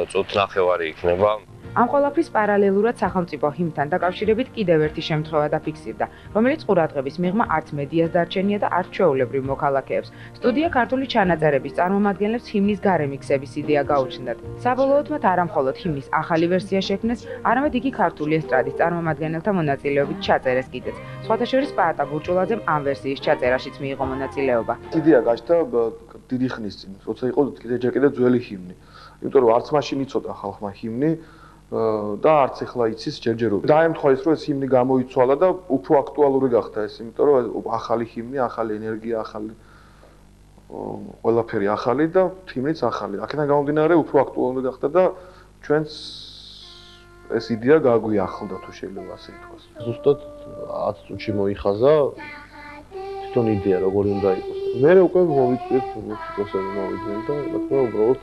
წუთნახევარი იქნება. ამ ყველაფრის პარალელურად სახელმწიფო ჰიმნთან დაკავშირებით კიდევ ერთი შემთხვევა დაფიქსირდა, რომელიც ყურადღების მიღმა არც მედიას დარჩენია და არც ჩვეულებრივ მოქალაქეებს. სტუდია ქართული ჩანაწერების წარმომადგენლებს ჰიმნის გარემიქსების იდეა გაუჩნდათ. საბოლოოდ მათ არამხოლოდ ჰიმნის ახალი ვერსია შექმნეს, არამედ იგი ქართული ესტრადის წარმომადგენელთა მონაწილეობით ჩაწერეს კიდეც. სხვათა შორის პაატა გურჭულაძემ ამ ვერსიის ჩაწერაშიც მიიღო მონაწილეობა. იდეა გაჩნდა დიდი ხნის წინ, როცა იყო ჯერ კიდევ ძველი ჰიმნი. იმიტომ რომ არც მაშინ იცოდა ხალხმა ჰიმნი და არც ახლა იცის ჯერჯერობით. დაემთხვა ის, რომ ეს ჰიმნი გამოიცვალა და უფრო აქტუალური გახდა ეს, იმიტომ რომ ახალი ჰიმნი, ახალი ენერგია, ახალი ყველაფერი ახალი და ჰიმნიც ახალი. აქედან გამომდინარე უფრო აქტუალური გახდა და ჩვენს ეს იდეა გაგვიახლდა თუ შეიძლება ასე ითქვას. ზუსტად 10 წუთში მოიხაზა თვითონ იდეა როგორი უნდა იყოს. მე უკვე მოვიწვიეთ მუსიკოსები მოვიდნენ და რა თქმა უნდა უბრალოდ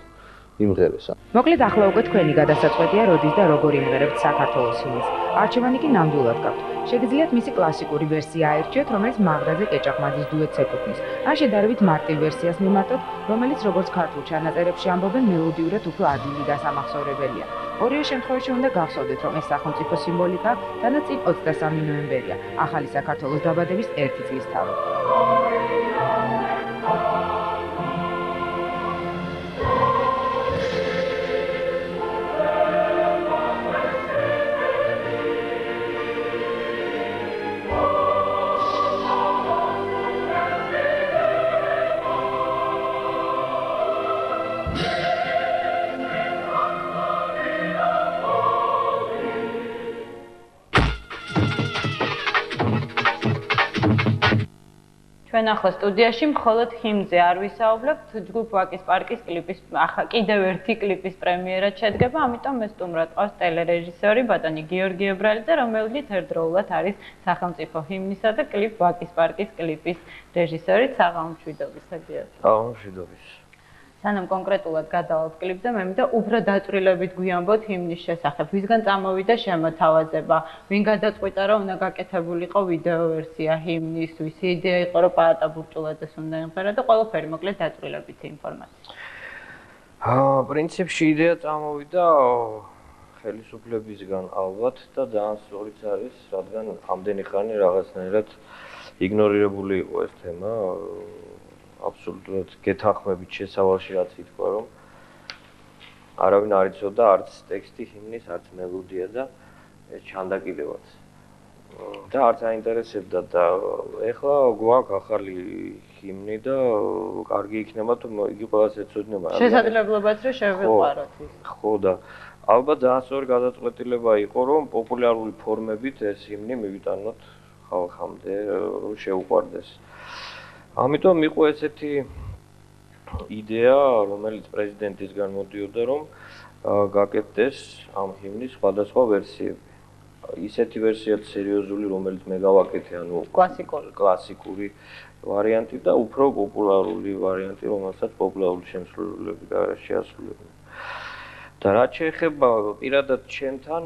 იმღერეს. მოკლედ ახლა უკვე თქვენი გადასაწყვეტია როდის და როგორ იმღერებთ საქართველოს ჰიმნს. არჩევანი კი ნამდვილად გაქვთ. შეგიძლიათ მისი კლასიკური ვერსია აირჩიოთ, რომელიც მაღდაზე კეჭაყმაძის დუეტს ეკუთვნის. ან შედარებით მარტივ ვერსიას მიმართოთ, რომელიც როგორც ქართულ ჩანაწერებში ამბობენ, მელოდიურად უფრო ადვილი და სამახსოვრებელია. ორივე შემთხვევაში უნდა გახსოვდეთ, რომ ეს სახელმწიფო სიმბოლიკა და წინ 23 ნოემბერია, ახალი საქართველოს დაბადების 1 წლისთავი. ჩვენ ახლა სტუდიაში მხოლოდ ჰიმნზე არ ვისაუბრებთ, ჯგუფ ვაკის პარკის კლიპის კიდევ ერთი კლიპის პრემიერა შედგება, ამიტომ მე სტუმრად ყავს ტელერეჟისორი ბატონი გიორგი ებრალიძე, რომელიც ერთდროულად არის სახელმწიფო ჰიმნისა და კლიპ ვაკის პარკის კლიპის რეჟისორი. საღამომშვიდობის. საღამომშვიდობის. სანამ კონკრეტულად გადავალთ კლიპზე, მე მინდა უფრო დაწვრილებით გვიამბოთ ჰიმნის შესახებ. ვისგან წამოვიდა შემოთავაზება, ვინ გადაწყვიტა, რომ უნდა გაკეთებულიყო ვიდეო ვერსია ჰიმნის, ვისი იდეა იყო, რომ პაატა გურჭულაძეს უნდა იმღერა და ყველაფერი მოკლედ დაწვრილებითი ინფორმაცია. პრინციპში იდეა წამოვიდა ხელისუფლებისგან ალბათ და ძალიან სწორიც არის, რადგან ამდენი ხანი რაღაცნაირად იგნორირებული იყო ეს თემა. აბსოლუტურად გეთანხმებით შესავალში რაც ითქვა, რომ არავინ არ იცოდა არც ტექსტი ჰიმნის, არც მელოდია და ეს ჩანდაკიდევაც. და არც აინტერესებდა და ეხლა გვაქვს ახალი ჰიმნი და კარგი იქნება თუ იგი ყველას ეცოდნება. შესაძლებლობაც რომ შევიყვაროთ ის. ხო და ალბათ ძალიან სწორი გადაწყვეტილება იყო, რომ პოპულარული ფორმებით ეს ჰიმნი მივიტანოთ ხალხამდე, რომ შეუყვარდეს. ამიტომ იყო ესეთი იდეა, რომელიც პრეზიდენტისგან მოდიოდა, რომ გაკეთდეს ამ ჰიმნის სხვადასხვა ვერსიები. ისეთი ვერსიაც სერიოზული, რომელიც მე გავაკეთე, ანუ კლასიკური ვარიანტი და უფრო პოპულარული ვარიანტი, რომელსაც პოპულარული შემსრულებლები შეასრულებენ. და რაც შეეხება პირადად ჩემთან,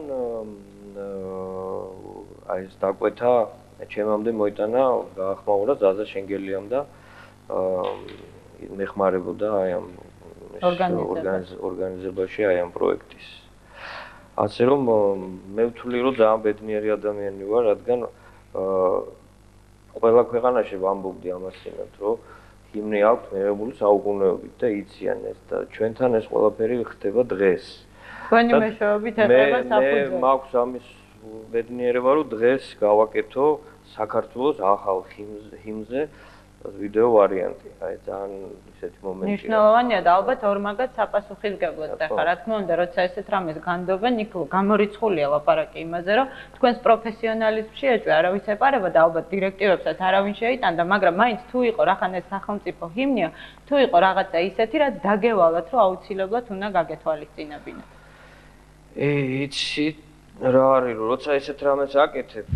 აი ეს დაკვეთა ჩემამდე მოიტანა გაახმაურა ზაზა შენგელიამ და მეხმარებოდა აი ამ ორგანიზებაში აი ამ პროექტის. ასე რომ მე ვთვლი რომ ძალიან ბედნიერი ადამიანი ვარ, რადგან ყველა ქვეყანაში ვამბობდი ამასინათ, რომ ჰიმნი აქვს მიღებული საუკუნეობით და იციან ეს და ჩვენთან ეს ყველაფერი ხდება დღეს. თქვენი მეშვეობით ეხება საფუძველი. მე მაქვს ამის ბედნიერება, რომ დღეს გავაკეთო საქართველოს ახალ ჰიმნზე ვიდეო ვარიანტი. აი ძალიან ისეთი მომენტია. მნიშვნელოვანია და ალბათ ორმაგად საპასუხისმგებლად ხარ. რა თქმა უნდა, როცა ესეთ რამეს განდობენ, იქ გამორიცხულია ლაპარაკი იმაზე, რომ თქვენს პროფესიონალიზმში ეჭვი არავის ეპარება და ალბათ დირექტივებსაც არავინ შეიტანდა, მაგრამ მაინც თუ იყო რახან ეს სახელმწიფო ჰიმნია, თუ იყო რაღაცა ისეთი, რაც დაგევალათ, რომ აუცილებლად უნდა გაგეთვალისწინებინათ. იცი რა არის, როცა ესეთ რამეს აკეთებ,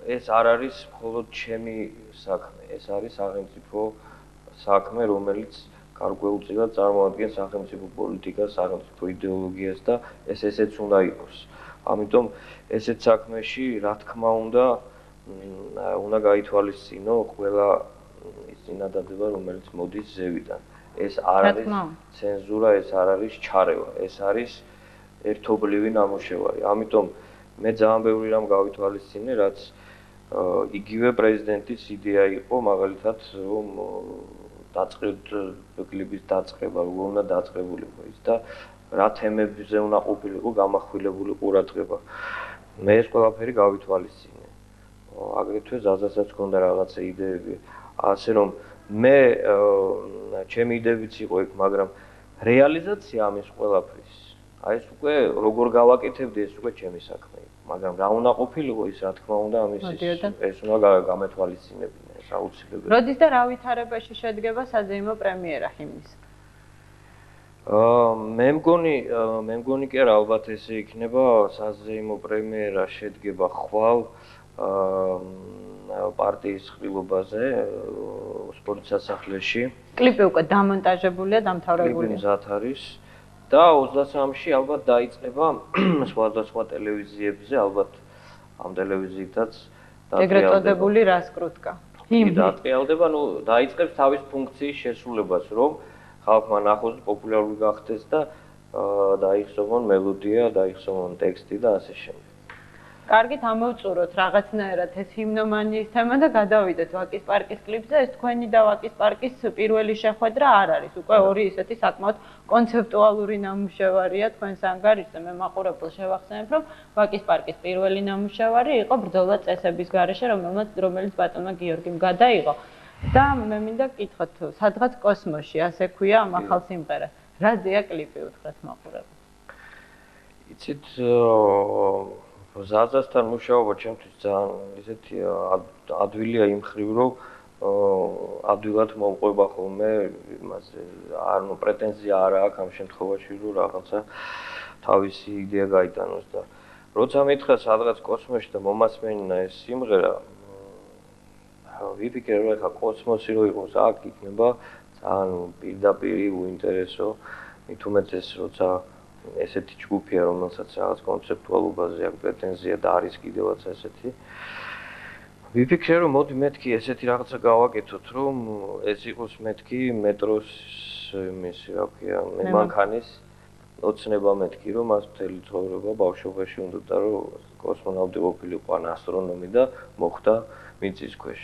ეს არ არის მხოლოდ ჩემი საქმე, ეს არის სახელმწიფო საქმე, რომელიც გარკვეულწილად წარმოადგენს სახელმწიფო პოლიტიკას, სახელმწიფო იდეოლოგიას და ეს ესეც უნდა იყოს. ამიტომ ესეთ საქმეში, რა თქმა უნდა, უნდა გაითვალისწინო ყველა ის წინადადება, რომელიც მოდის ზევიდან. ეს არ არის ცენზურა, ეს არ არის ჩარევა, ეს არის ერთობლივი ნამუშევარი. ამიტომ მე ძალიან ბევრი რამ გავითვალისწინე, რაც იგივე პრეზიდენტის იდეა იყო, მაგალითად, რომ კლიპის დაწყება, როგორ უნდა დაწყებულიყო ის და რა თემებზე უნდა ყოფილიყო გამახვილებული ყურადღება. მე ეს ყველაფერი გავითვალისწინე. აგრეთვე ზაზასაც ჰქონდა რაღაცა იდეები, ასე რომ მე ჩემი იდეებიც იყო იქ, მაგრამ რეალიზაცია ამის ყველაფრის აი ეს უკვე როგორ გავაკეთებდი ეს უკვე ჩემი საქმე იყო, მაგრამ რა უნდა ყოფილიყო ის რა თქმა უნდა ამის ეს უნდა გამეთვალისწინებინა ეს აუცილებელი. როდის და რა ვითარებაში შედგება საზეიმო პრემიერა ჰიმნის? მე მგონი კი არა, ალბათ ესე იქნება საზეიმო პრემიერა შედგება ხვალ პარტიის ხილობაზე სპორტ სასახლეში. კლიპი უკვე დამონტაჟებულია, დამთავრებულია. კლიპი მზად არის. და 23-ში ალბათ დაიწყება სხვადასხვა ტელევიზიებზე, ალბათ ამ ტელევიზიითაც ეგრეთ წოდებული რასკრუტკა. დაატრიალდება, ნუ დაიწყებს თავის ფუნქციის შესრულებას, რომ ხალხმა ნახოს, პოპულარული გახდეს და დაიხსოვონ მელოდია, დაიხსოვონ ტექსტი და ასე შემდეგ. კარგით, ამოვწუროთ რაღაცნაირად ეს ჰიმნომანიის თემა და გადავიდეთ ვაკის პარკის კლიპზე. ეს თქვენი და ვაკის პარკის პირველი შეხვედრა არ არის. უკვე ორი ისეთი საკმაოდ კონცეპტუალური ნამუშევარია თქვენს ანგარიშზე. მე მაყურებელს შევახსენებ, რომ ვაკის პარკის პირველი ნამუშევარი იყო ბრძოლა წესების გარეშე, რომელიც ბატონმა გიორგიმ გადაიღო. და მე მინდა გკითხოთ, სადღაც კოსმოსში, ასე ქვია ამ ახალ სიმღერას. რაზეა კლიპი უთხრათ მაყურებელს? იცით ზაზასთან მუშაობა ჩემთვის ძალიან ისეთი ადვილია იმ ხრივ, რომ ადვილად მომყვება ხოლმე იმაზე, ანუ პრეტენზია არ აქვს ამ შემთხვევაში, რომ რაღაცა თავისი იდეა გაიტანოს და როცა მითხრა სადღაც კოსმოსში და მომასმენინა ეს სიმღერა, ვიფიქრე რომ ეხა კოსმოსი რო იყოს აქ იქნება ძალიან პირდაპირ უინტერესო, მით უმეტეს როცა ესეთი ჯგუფია, რომელსაც რაღაც კონცეპტუალობაზე აქვს პრეტენზია და არის კიდევაც ესეთი. ვიფიქრე რომ მოდი მეთქი ესეთი რაღაცა გავაკეთოთ, რომ ეს იყოს მეთქი მეტროს იმისი რა ქვია, მანქანის ოცნება მეთქი, რომ მას მთელი ცხოვრება ბავშვობაში უნდა და რომ კოსმონავტი ყოფილიყო ან ასტრონომი და მოხვდა მიწის ქვეშ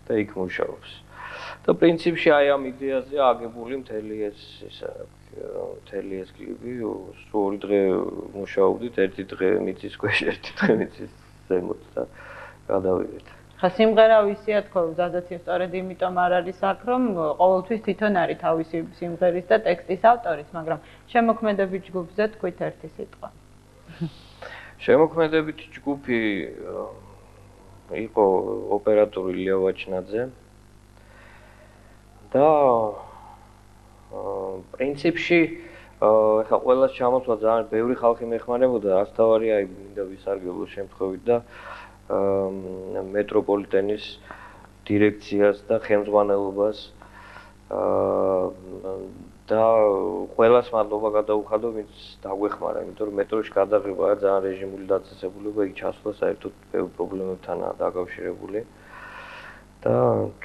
და იქ მუშაობს. და პრინციპში აი ამ იდეაზე აგებული მთელი ეს კლიპი, ორი დღე მუშაობდით, ერთი დღე მიწის ქვეშ, ერთი დღე მიწის ზემოთ და გადავიდეთ. ხა სიმღერა ვისია თქო, ზადაც სწორედ იმიტომ არ არის აქ, რომ ყოველთვის თვითონ არის თავისი სიმღერის და ტექსტის ავტორიც, მაგრამ შემოქმედებით ჯგუფზე თქვით ერთი სიტყვა. შემოქმედებით ჯგუფი იყო ოპერატორი ლია ვაჩნაძე და პრინციპში ეხა ყველას ჩამოსვლა ძალიან ბევრი ხალხი მეხმარებოდა, რაც თავარია აი მინდა ვისარგებლო შემთხვევით და მეტროპოლიტენის დირექციას და ხელმძღვანელობას და ყველას მადლობა გადაუხადო, ვინც დაგვეხმარა, იმიტომ რომ მეტროში გადაღებაა ძალიან რეჟიმული დაწესებულება, იქ ჩასვლა საერთოდ ბევრ პრობლემებთანაა დაკავშირებული და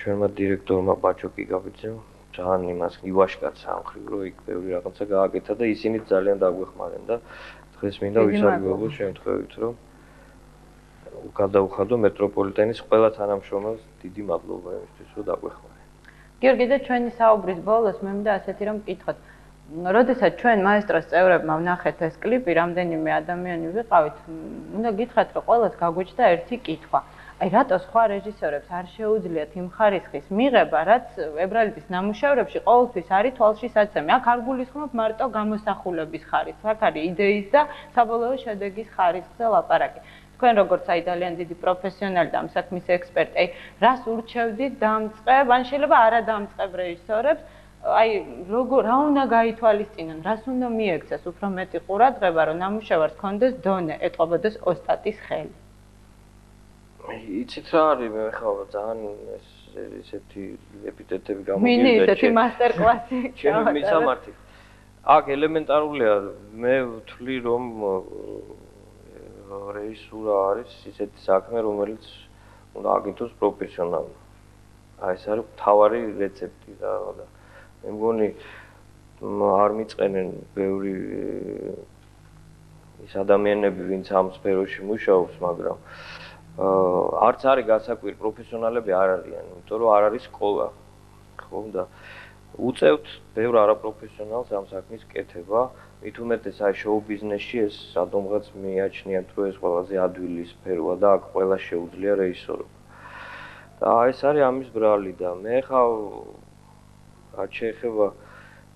ჩვენმა დირექტორმა ბაჩო კიკაბიძემ ძალიან იმას ივაშკაცა ამ ხრივ, რომ იქ ბევრი რაღაცა გააკეთა და ისინიც ძალიან დაგვეხმარენ და დღეს მინდა ვისარგებლო შემთხვევით, რომ გადაუხადო მეტროპოლიტენის ყველა თანამშრომელს დიდი მადლობა იმისთვის, რომ დაგვეხმარენ. გიორგი და ჩვენი საუბრის ბოლოს მე მინდა ასეთი რომ მკითხოთ. როდესაც ჩვენ მაესტროს წევრებმა ვნახეთ ეს კლიპი, რამდენიმე ადამიანი ვიყავით, უნდა გითხრათ, რომ ყველას გაგვიჭდა ერთი კითხვა. აი რატო სხვა რეჟისორებს არ შეუძლიათ იმ ხარისხის მიღება, რაც ებრალიძის ნამუშევრებში ყოველთვის არის თვალშისაცემი. აქ არ გულისხმობ მარტო გამოსახულების ხარისხს, აქ არის იდეის და საბოლოო შედეგის ხარისხზე ლაპარაკი. თქვენ როგორც აი ძალიან დიდი პროფესიონალი და ამ საქმის ექსპერტი, აი რას ურჩევდით დამწყებ, ან შეიძლება არა დამწყებ რეჟისორებს, აი რა უნდა გაითვალისწინონ, რას უნდა მიექცეს უფრო მეტი ყურადღება, რომ ნამუშევარს ჰქონდეს დონე, ეტყობოდეს ოსტატის ხელი. იცით რა არის, მე ხავ ძალიან ესეთი ეპიტეტები გამოგივიდა. მინი ესეთი მასტერკლასი. ჩემი მისამართი. აქ ელემენტარულია, მე ვთვლი რომ რეჟისურა არის ისეთი საქმე, რომელიც უნდა აკეთოს პროფესიონალურად. აი ეს არის მთავარი რეცეპტი და მე მგონი არ მიწყენენ ბევრი ის ადამიანები, ვინც ამ სფეროში მუშაობს, მაგრამ არც არის გასაკვირი, პროფესიონალები არ არიან, იმიტომ რომ არ არის სკოლა. ხო და უწევთ ბევრ არაპროფესიონალს ამ საქმის კეთება, მით უმეტეს აი შოუ ბიზნესში ეს სადღაც მიაჩნიათ, რომ ეს ყველაზე ადვილი სფეროა და აქ ყველა შეუძლია რეჟისორობა. და ეს არის ამის ბრალი და მე ხა რაც შეეხება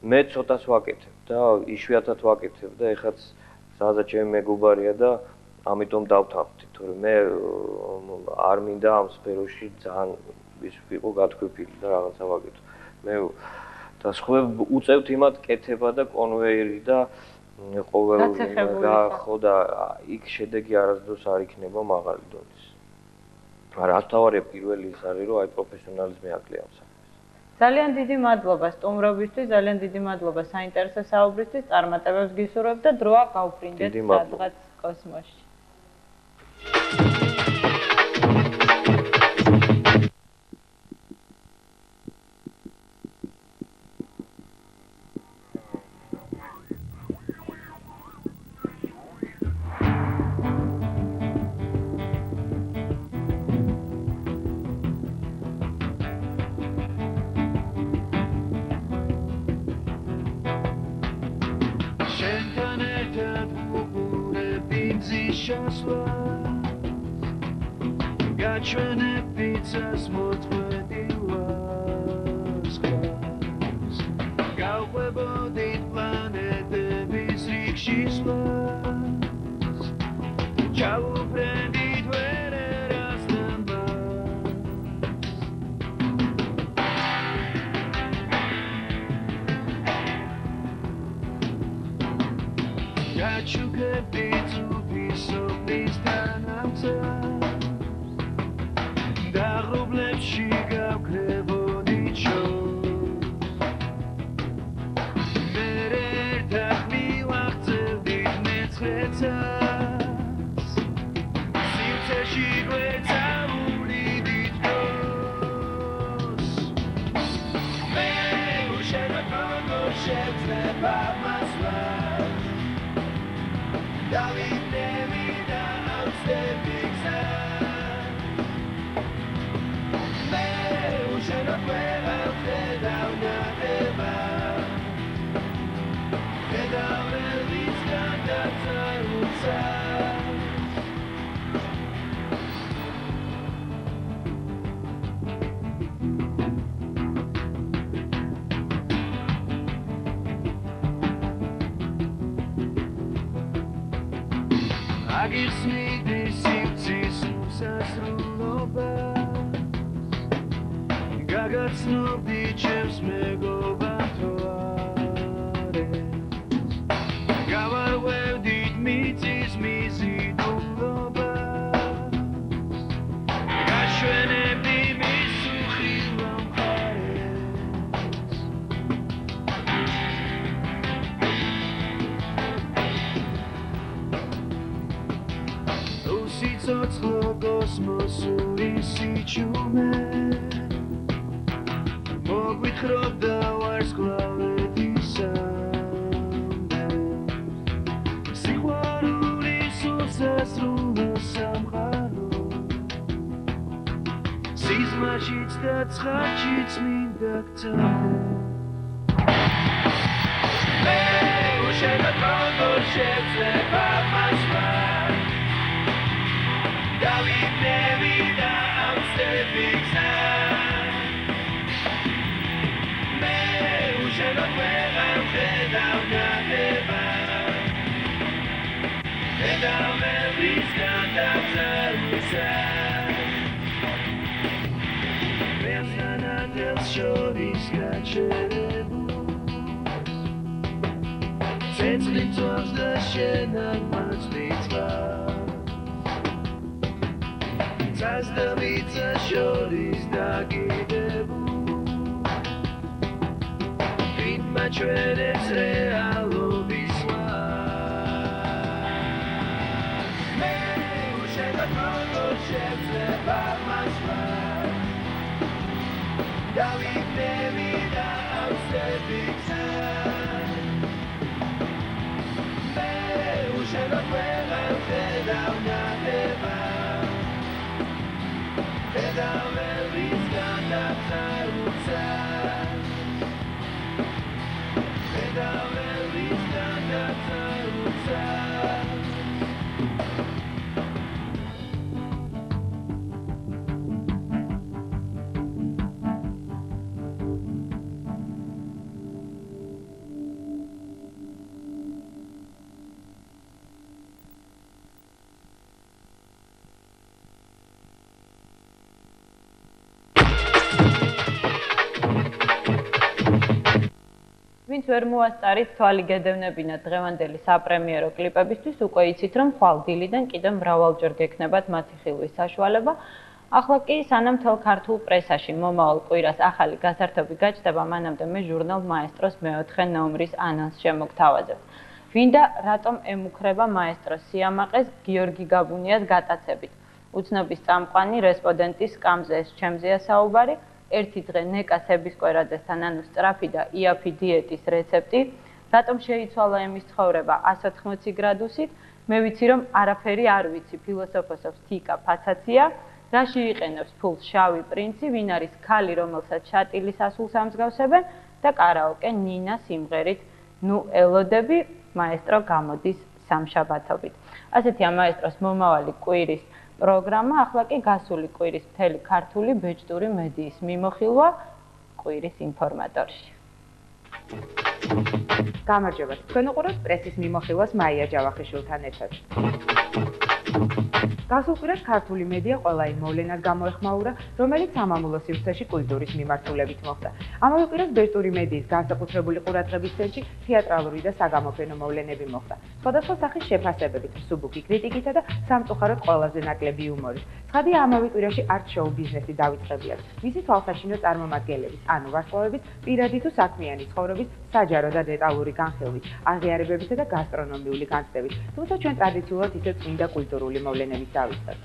მე ცოტას ვაკეთებ და იშვიათად ვაკეთებ და ეხაც სადაც ჩემი მეგობარია და ამიტომ დავთანხმდი, თორემ მე არ მინდა ამ სფეროში ძალიან ის ვიყო გათქვიფილი და რაღაცა ვაკეთო. მე და სხვა უწევთ იმათ კეთება და კონვეიერი და ყოველ ხო და იქ შედეგი არასდროს არ იქნება მაღალი დონის. მაგრამ თავარია პირველი ის არის, რომ აი პროფესიონალიზმი აკლია ამ საქმეს. ძალიან დიდი მადლობა სტუმრობისთვის, ძალიან დიდი მადლობა საინტერესო საუბრისთვის, წარმატებებს გისურვებ და დროა გავფრინდეთ სადღაც კოსმოსში. That's how it's me that time. ვინც ვერ მოასწარით თვალი გედევნებინა დღევანდელი საპრემიერო კლიპებისთვის, უკვე იცით, რომ ხვალ დილიდან კიდევ მრავალჯერ გექნებათ მათი ხილვის საშუალება. ახლა კი სანამ მთელ ქართულ პრესაში მომავალ კვირას ახალი გასართობი გაჩნდება, მანამდე მე ჟურნალ მაესტროს მეოთხე ნომრის ანონსს შემოგთავაზებ. ვინ და რატომ ემუქრება მაესტროს სიამაყეს გიორგი გაბუნიას გატაცებით. უცნობის წამყვანი რესპონდენტის სკამზე ეს ჩემზეა საუბარი. ერთი დღე ნეკა სებისკვერაძესთან, ანუ სწრაფი და იაფი დიეტის რეცეპტი, რატომ შეიცვალა ემის ცხოვრება 180 გრადუსით, მე ვიცი რომ არაფერი არ ვიცი, ფილოსოფოსობს თიკა ფაცაცია, რაში იყენებს ფულს შავი პრინცი, ვინ არის ქალი, რომელსაც შატილის ასულს ამსგავსებენ და კარაოკე ნინა სიმღერით, ნუ ელოდები, მაესტრო გამოდის სამშაბათობით. ასეთია მაესტროს მომავალი კვირის პროგრამა, ახლა კი გასული კვირის მთელი ქართული ბეჭდური მედიის მიმოხილვა კვირის ინფორმატორში. გამარჯობა, თქვენ უყურებთ პრესის მიმოხილვას მაია ჯავახიშვილთან ერთად. გასულ კვირას ქართული მედია ყველა იმ მოვლენას გამოეხმაურა, რომელიც სამამულო სივრცეში კულტურის მიმართულებით მოხდა. ამავე კვირას ბეჭდური მედიის განსაკუთრებული ყურადღების ცენტრში თეატრალური და საგამოფენო მოვლენები მოხდა. სხვადასხვა სახის შეფასებებით, მსუბუქი კრიტიკითა და სამწუხაროდ ყველაზე ნაკლები იუმორით. ცხადია, ამავე კვირაში არტ შოუ ბიზნესი დაიწყებიათ. მისი თვალსაჩინო წარმომადგენლების, ანუ ვარსკვლავების პირადი თუ საქმიანი ცხოვრების საჯარო და დეტალური განხილვით, აღიარებებითა და გასტრონომიული განცდებით. თუმცა ჩვენ ტრადიციულად ისე წმინდა კულტურული მოვლენებით დავიწყებთ.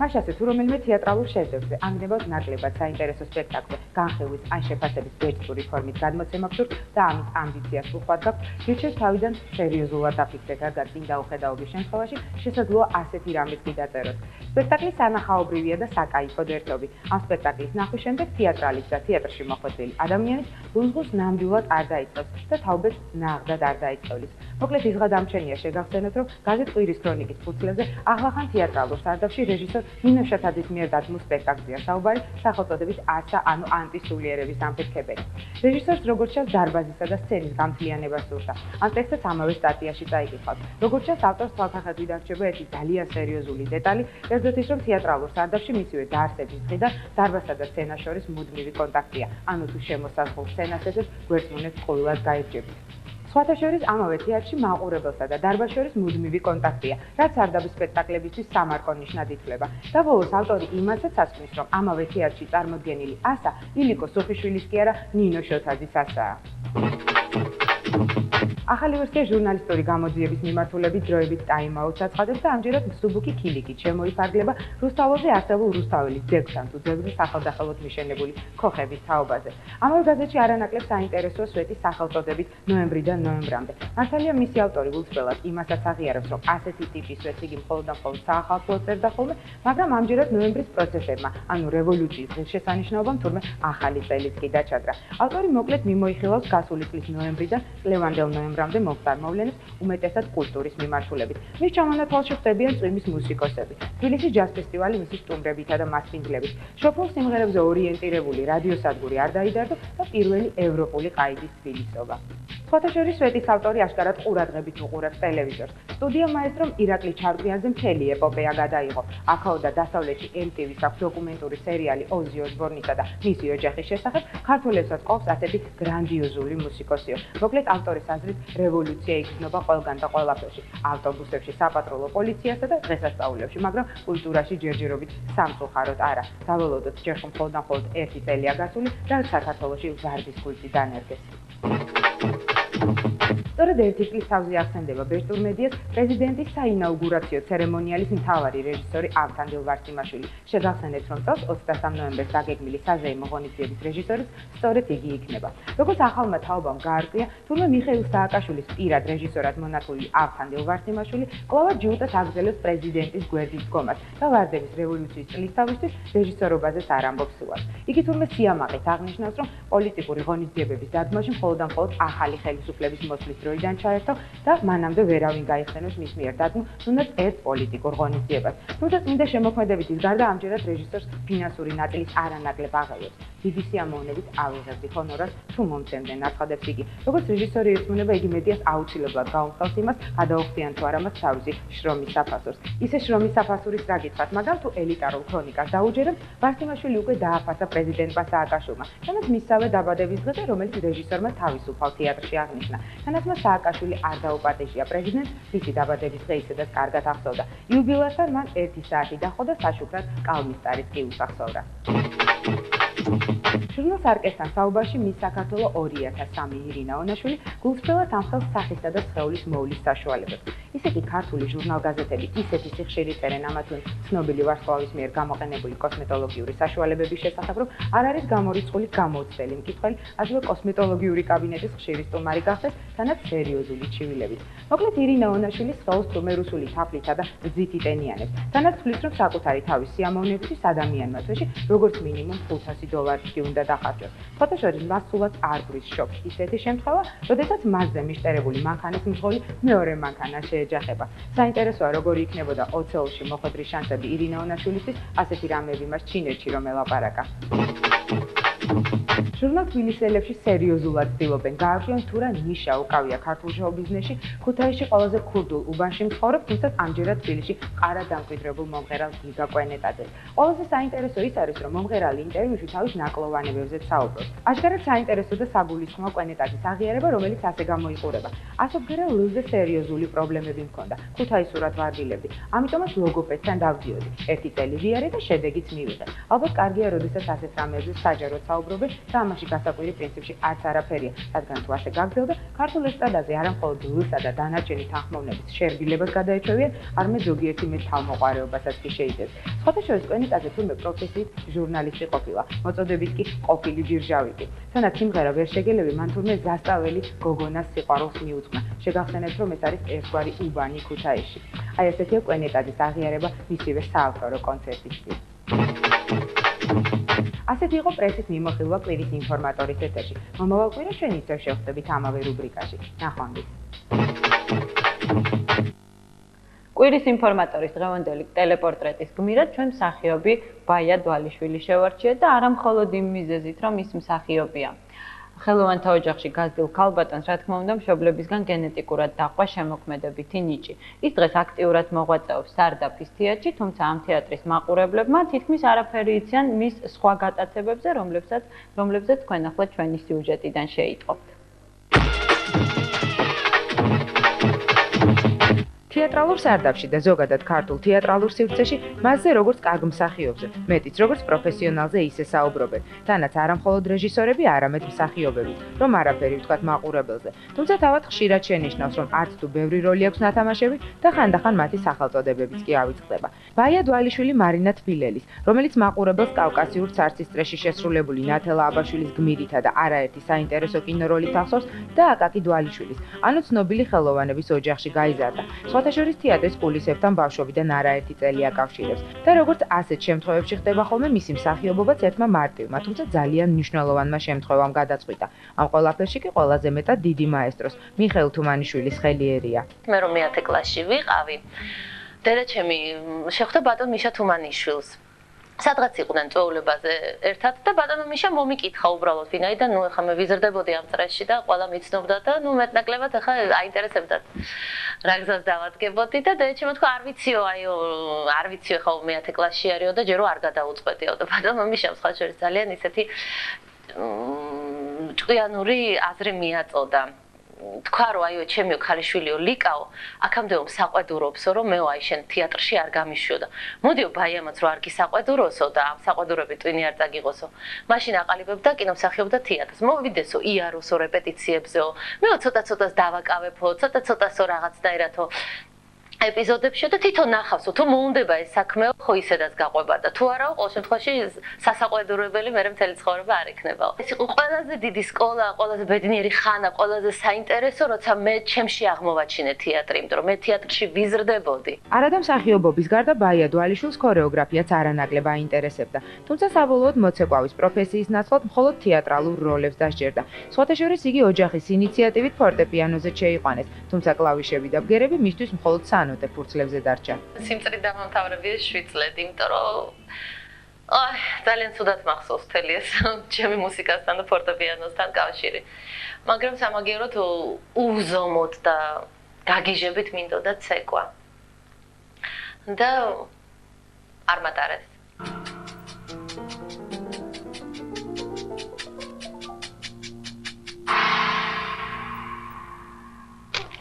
მაშასე თუ რომელიმე თეატრალურ შეძებზე ანგნებავთ ნაკლებად საინტერესო სპექტაკლზე, განხილვის ან შეფასების ბეჭდური ფორმით გადმოცემა გსურთ და ამის ამბიციას უხვად გაქვთ, რითშეც თავიდან სერიოზულად აფიქსეთ, რადგან წინ დაუხედაობის შემთხვევაში შესაძლოა ასეთი რამეც კი დაწეროთ. სპექტაკლი სანახაობრივია და საკაიფოდ ერთობი. ამ სპექტაკლის ნახვის შემდეგ თეატრალის და თეატრში მოხვედრილი ადამიანის გულს ნამდვილად არ დაიწყებს და თაობებს ნაღდად არ დაიწყევლის. მოკლედ ის გადამჩენია შეგახსენოთ, რომ გაზეთ კვირის ქრონიკის ფურცლებზე ახლახან თეატრალურ სარდაფში რეჟისორ ნინო შათაძის მიერ დადგმულ სპექტაკლზეა საუბარი სახელწოდებით аса, ანუ ანტისულიერების ამფეთქებელი. რეჟისორს როგორც ჩანს დარბაზისა და სცენის გამთლიანება სურდა. ამ ტექსტს ამავე სტატიაში წაიკითხავთ. როგორც ჩანს ავტორს თვალსაჩინო რჩება ერთი ძალიან სერიოზული დეტალი, ერთად ის რომ თეატრალურ სარდაფში მისივე დაარსების დღიდან დარბაზსა და სცენას შორის მუდმივი კონტაქტია. ანუ თუ შემოსაზღვრულ სცენას ეძებს, გვერდმონებს ყოველად გაირჩევით. სხვათა შორის ამავე თეატრში მაყურებელსა და დარბაზს შორის მუდმივი კონტაქტია, რაც სარდაფის სპექტაკლებისთვის სამარკო ნიშნად ითვლება. და ბოლოს ავტორი იმასაც ასკვნის, რომ ამავე თეატრში წარმოდგენილი аса ილიკო სოფიშვილის კი არა, ნინო შოთაძის ასაა. ახალი ვერსია ჟურნალისტური გამოძიების მიმართულებით დროებით ტაიმ-აუტს აცხადებს და ამჯერად მსუბუქი ქილიკით შემოიფარგლება რუსთაველზე არსებულ რუსთაველის ძეგლთან თუ ძეგლის სახელდახელოდ მიშენებული ქოხების თაობაზე. ამავე გაზეთში არანაკლებ საინტერესოა სვეტის სახელწოდებით ნოემბრიდან ნოემბრამდე. მართალია მისი ავტორი ულწრფელად იმასაც აღიარებს, რომ ასეთი ტიპის სვეტს იგი მხოლოდ და მხოლოდ საახალწლოდ წერდა ხოლმე, მაგრამ ამჯერად ნოემბრის პროცესებმა, ანუ რევოლუციის ღირსშესანიშნაობამ თურმე ახალი წელიც კი დაჩაგრა. ავტორი მოკლედ მიმოიხილავს გასული წლის ნოემბრიდან წლევანდელ ნოემბრამდე მომხდარ მოვლენებს, უმეტესად კულტურის მიმართულებით. მის ჩამონათვალში ხდებიან წვიმის მუსიკოსები, თბილისის ჯაზ ფესტივალი მისი სტუმრებითა და მასპინძლებით. შოფრულ სიმღერებზე ორიენტირებული რადიოსადგური არ დაიდარდო და პირველი ევროპული ყაიდის თბილისობა. სხვათა შორის სვეტის ავტორი აშკარად ყურადღებით უყურებს ტელევიზორს. სტუდია მაესტრომ ირაკლი ჩარკვიანზე მთელი ეპოპეა გადაიღო. აქაო და დასავლეთში MTV-ს აქვს დოკუმენტური სერიალი ოზი ოსბორნისა და მისი ოჯახის შესახებ, ქართველებსაც ყოფს ასეთი გრანდიოზული მუსიკოსიო. მოკლედ ავტორის აზრით, რევოლუცია იგრძნობა ყველგან და ყველაფერში, ავტობუსებში, საპატრულო პოლიციასა და დღესასწაულებში, მაგრამ კულტურაში ჯერჯერობით სამწუხაროდ არა. საბოლოოდ ჯერ მხოლოდ და მხოლოდ ერთი წელია გასული, რაც საქართველოში ვარდის კულტი დანერგეს. სწორედ ერთი წლის თავზე ახსენდება ბეჭდურ მედიას პრეზიდენტის საინაუგურაციო ცერემონიალის მთავარი რეჟისორი ავთანდილ ვარსიმაშვილი. შეგახსენებთ, რომ წელს 23 ნოემბერს დაგეგმილი საზეიმო ღონისძიების რეჟისორიც სწორედ იგი იქნება. როგორც ახალმა თაობამ გაარკვია, თურმე მიხეილ სააკაშვილის პირად რეჟისორად მონათული ავთანდილ ვარსიმაშვილი კვლავ ჯიუტას აგრძელებს პრეზიდენტის გვერდის დგომას და ვარდების რევოლუციის წლისთავისთვის რეჟისორობაზეც არ ამბობს სულაც. იგი თურმე სიამაყით აღნიშნავს, რომ პოლიტიკური ღონისძიებების დადგმაში მხოლოდ და მხოლოდ ახალი ხელისუფლების მოსვლის დროიდან ჩაერთო და მანამდე ვერავინ გაიხსენოს მის მიერ დადგმულ თუნდაც ერთ პოლიტიკურ ღონისძიებას. თუმცა წმინდა შემოქმედებითის გარდა ამჯერად რეჟისორს ფინანსური ნაწილის არანაკლებ აღელვებს. დიდი სიამოვნებით ავიღებდი ჰონორარს თუ მომცემდნენ, აცხადებს იგი. როგორც რეჟისორი ირწმუნება, იგი მედიას აუცილებლად გაუმხელს იმას, გადაუხდიან თუ არა მას თავისი შრომის საფასურს. ისე შრომის საფასურის რა გითხრათ, მაგრამ თუ ელიტარულ ქრონიკას დაუჯერებთ, ვარსიმაშვილი უკვე დააფასა პრეზიდენტმა სააკაშვილმა, თანაც მისსავე დაბადების დღეზე, რომელიც რეჟისორმა თავისუფალ თეატრში აღნიშნა. თანაც მას სააკაშვილი არ დაუპატეჟია პრეზიდენტს, მისი დაბადების დღე ისედაც კარგად ახსოვდა. იუბილეასთან მან 1 საათი დაჰყო და საშუქრად კალმისტარიც კი უსახსოვრა. ჟურნალ სარკესთან საუბარში მის საქართველო 2003 ირინა ონაშვილი გულწრფელად ამხელს სახისა და სხეულის მოვლის საშუალებებს. ისე კი ქართული ჟურნალ-გაზეთები ისეთი სიხშირით წერენ ამა თუ ცნობილი ვარსკვლავის მიერ გამოყენებული კოსმეტოლოგიური საშუალებების შესახებ, რომ არ არის გამორიცხული გამოუცდელი მკითხველი, ასევე კოსმეტოლოგიური კაბინეტის ხშირი სტუმარი გახდეს, თანაც სერიოზული ჩივილებით. მოკლედ ირინა ონაშვილი სხეულს თურმე რუსული თაფლითა და ბზით იტენიანებს. თანაც თვლის, რომ საკუთარი თავის სიამოვნებისთვის ადამიანმა თვეში როგორც მინიმუმ $500 კი უნდა დახარჯოს. ფოტოშორის მას სულაც არ გვრის შოქს ისეთი შემთხვევა, როდესაც მასზე მიშტერებული მანქანის მძღოლი მეორე მანქანას შეეჯახება. საინტერესოა, როგორი იქნებოდა ოცეულში მოხვედრის შანსები ირინა ონაშვილისთვის, ასეთი რამეები მას ჩინეთში რომ ელაპარაკა. ჟურნალ თბილისელებში სერიოზულად ცდილობენ გაარკვიონ თუ რა ნიშა უკავია ქართულ შოუ-ბიზნესში, ქუთაისში ყველაზე ქურდულ უბანში მცხოვრებ, თუმცა ამჯერად თბილისში ყარა დამკვიდრებულ მომღერალ გიგა კვენეტაძეს. ყველაზე საინტერესო ის არის, რომ მომღერალი ინტერვიუში თავის ნაკლოვანებებზე საუბრობს. აშკარად საინტერესო და საგულისხმო კვენეტაძის აღიარება, რომელიც ასე გამოიყურება. ასობგერა ლუზზე სერიოზული პრობლემები მქონდა. ქუთაისურად ვარდილებდი. ამიტომაც ლოგოპედთან დავდიოდი. 1 წელი ვიარე და შედეგიც მივიღე. ალბათ კარგია, როდესაც ასეთ რამეებზე საჯაროდ საუბრობენ და ამაში გასაკვირი პრინციპში არც არაფერია, რადგან თუ ასე გაგრძელდა, ქართულ ესტრადაზე არა მხოლოდ ლუსა და დანარჩენი თანხმოვნების შერბილებას გადაეჩვევიან, არამედ ზოგიერთი მე თავმოყარეობასაც კი შეიძებს. სხვათა შორის კვენეტაძე თურმე პროფესიით ჟურნალისტი ყოფილა, მოწოდებით კი ყოფილი ბირჟავიკი. თანაც სიმღერა ვერ შეგელები, მან თურმე ზასტაველი გოგონას სიყვარულს მიუძღვნა. შეგახსენებთ, რომ ეს არის ერთგვარი უბანი ქუთაისში. აი ესეთია კვენეტაძის აღიარება მისივე საავტორო კონცერტისთვის. ასეთი იყო პრესის მიმოხილვა კვირის ინფორმატორის ეთერში. მომავალ კვირას ჩვენ ისევ შევხვდებით ამავე რუბრიკაში. ნახვამდის. კვირის ინფორმატორის დღევანდელი ტელეპორტრეტის გმირად ჩვენ მსახიობი ბაია დვალიშვილი შევარჩიეთ და არა მხოლოდ იმ მიზეზით, რომ ის მსახიობია. ხელოვანთა ოჯახში გაზრდილ ქალბატონს, რა თქმა უნდა, მშობლებისგან გენეტიკურად დაყვა შემოქმედებითი ნიჭი. ის დღეს აქტიურად მოღვაწეობს სარდაფის თეატრში, თუმცა ამ თეატრის მაყურებლებმა თითქმის არაფერი იციან მის სხვა გატაცებებზე, რომლებზეც თქვენ ახლა ჩვენი სიუჟეტიდან შეიტყობთ. თეატრალურ სარდაფში და ზოგადად ქართულ თეატრალურ სივრცეში მასზე როგორც კარგ მსახიობზე, მეტიც როგორც პროფესიონალზე ისე საუბრობენ. თანაც არა მხოლოდ რეჟისორები, არამედ მსახიობები, რომ არაფერი ვთქვათ მაყურებელზე. თუმცა თავად ხშირად შენიშნავს, რომ არც თუ ბევრი როლი აქვს ნათამაშები და ხანდახან მათი სახელწოდებებიც კი ავიწყდება. ბაია დვალიშვილი მარინა თბილელის, რომელიც მაყურებელს კავკასიურ ცარცის წრეში შესრულებული ნათელა აბაშვილის გმირითა და არაერთი საინტერესო კინოროლით ახსოვს და აკაკი დვალიშვილის, ანუ ცნობილი ხელოვანების ოჯახში გაიზარდა. შორის თეატრის კულისებთან ბავშვობიდან არაერთი წელი აკავშირებს და როგორც ასეთ შემთხვევებში ხდება ხოლმე მისი მსახიობობაც ერთმა მარტივმა, თუმცა ძალიან მნიშვნელოვანმა შემთხვევამ გადაწყვიტა. ამ ყველაფერში კი ყველაზე მეტად დიდი მაესტროს, მიხეილ თუმანიშვილის ხელი ერია. მე რომ მე-10 კლასში ვიყავი, დედაჩემი შეხვდა ბატონ მიშა თუმანიშვილს. სადღაც იყვნენ წვეულებაზე ერთად და ბატონო მიშა მომიკითხა უბრალოდ ვინაიდან ნუ ახლა მე ვიზრდებოდი ამ წრეში და ყველა მიცნობდა და ნუ მეტნაკლებად ახლა აინტერესებდათ რა გზას დავადგებოდი და დედაჩემმა თქვა არ ვიციო არ ვიციო ხა მე-10 კლასში არისო და ჯერო არ გადაუწყვეტიო და ბატონო მიშამ სხვა შორის ძალიან ისეთი ჭკვიანური აზრი მიაწოდა თქვა რომ აიო ჩემიო ქალიშვილიო ლიკაო აქამდეო საყვედურობსო რომ მეო აი შენ თეატრში არ გამიშვიო და მოდიო ბაიამაც რომ არ გისაყვედუროსო და ამ საყვედურები ტვინი არ წაგიღოსო მაშინ აყალიბებდა კინომსახიობთა თეატრს მოვიდესო იაროსო რეპეტიციებზეო მეო ცოტა-ცოტას დავაკავებო ცოტა-ცოტასო რაღაცნაირადო ეპიზოდებშო და თვითონ ნახავსო თუ მოუნდება ეს საქმეო ხო ისედაც გაყვება და თუ არაო ყოველ შემთხვევაში სასაყვედურებელი მე მთელი ცხოვრება არ იქნებაო ეს იყო ყველაზე დიდი სკოლა ყველაზე ბედნიერი ხანა ყველაზე საინტერესო როცა მე ჩემში აღმოვაჩინე თეატრი იმიტომ რომ მე თეატრში ვიზრდებოდი არადა მსახიობობის გარდა ბაია დვალიშვილს ქორეოგრაფიაც არანაკლებ აინტერესებდა თუმცა საბოლოოდ მოცეკვავის პროფესიის ნაცვლად მხოლოდ თეატრალურ როლებს დასჯერდა სხვათა შორის იგი ოჯახის ინიციატივით ფორტეპიანოზე შეიყვანეს თუმცა კლავიშები და ბგერები მისთვის მხოლოდ სანოტე ფურცლებზე დარჩა. სიმწრით დამამთავრებია 7 წლები, იმიტომ რომ ძალიან ცუდად მახსოვს მთელი ეს ჩემი მუსიკასთან და ფორტეპიანოსთან კავშირი. მაგრამ სამაგიეროდ უზომოდ და გაგიჟებით მინდოდა ცეკვა. და არ მატარეს.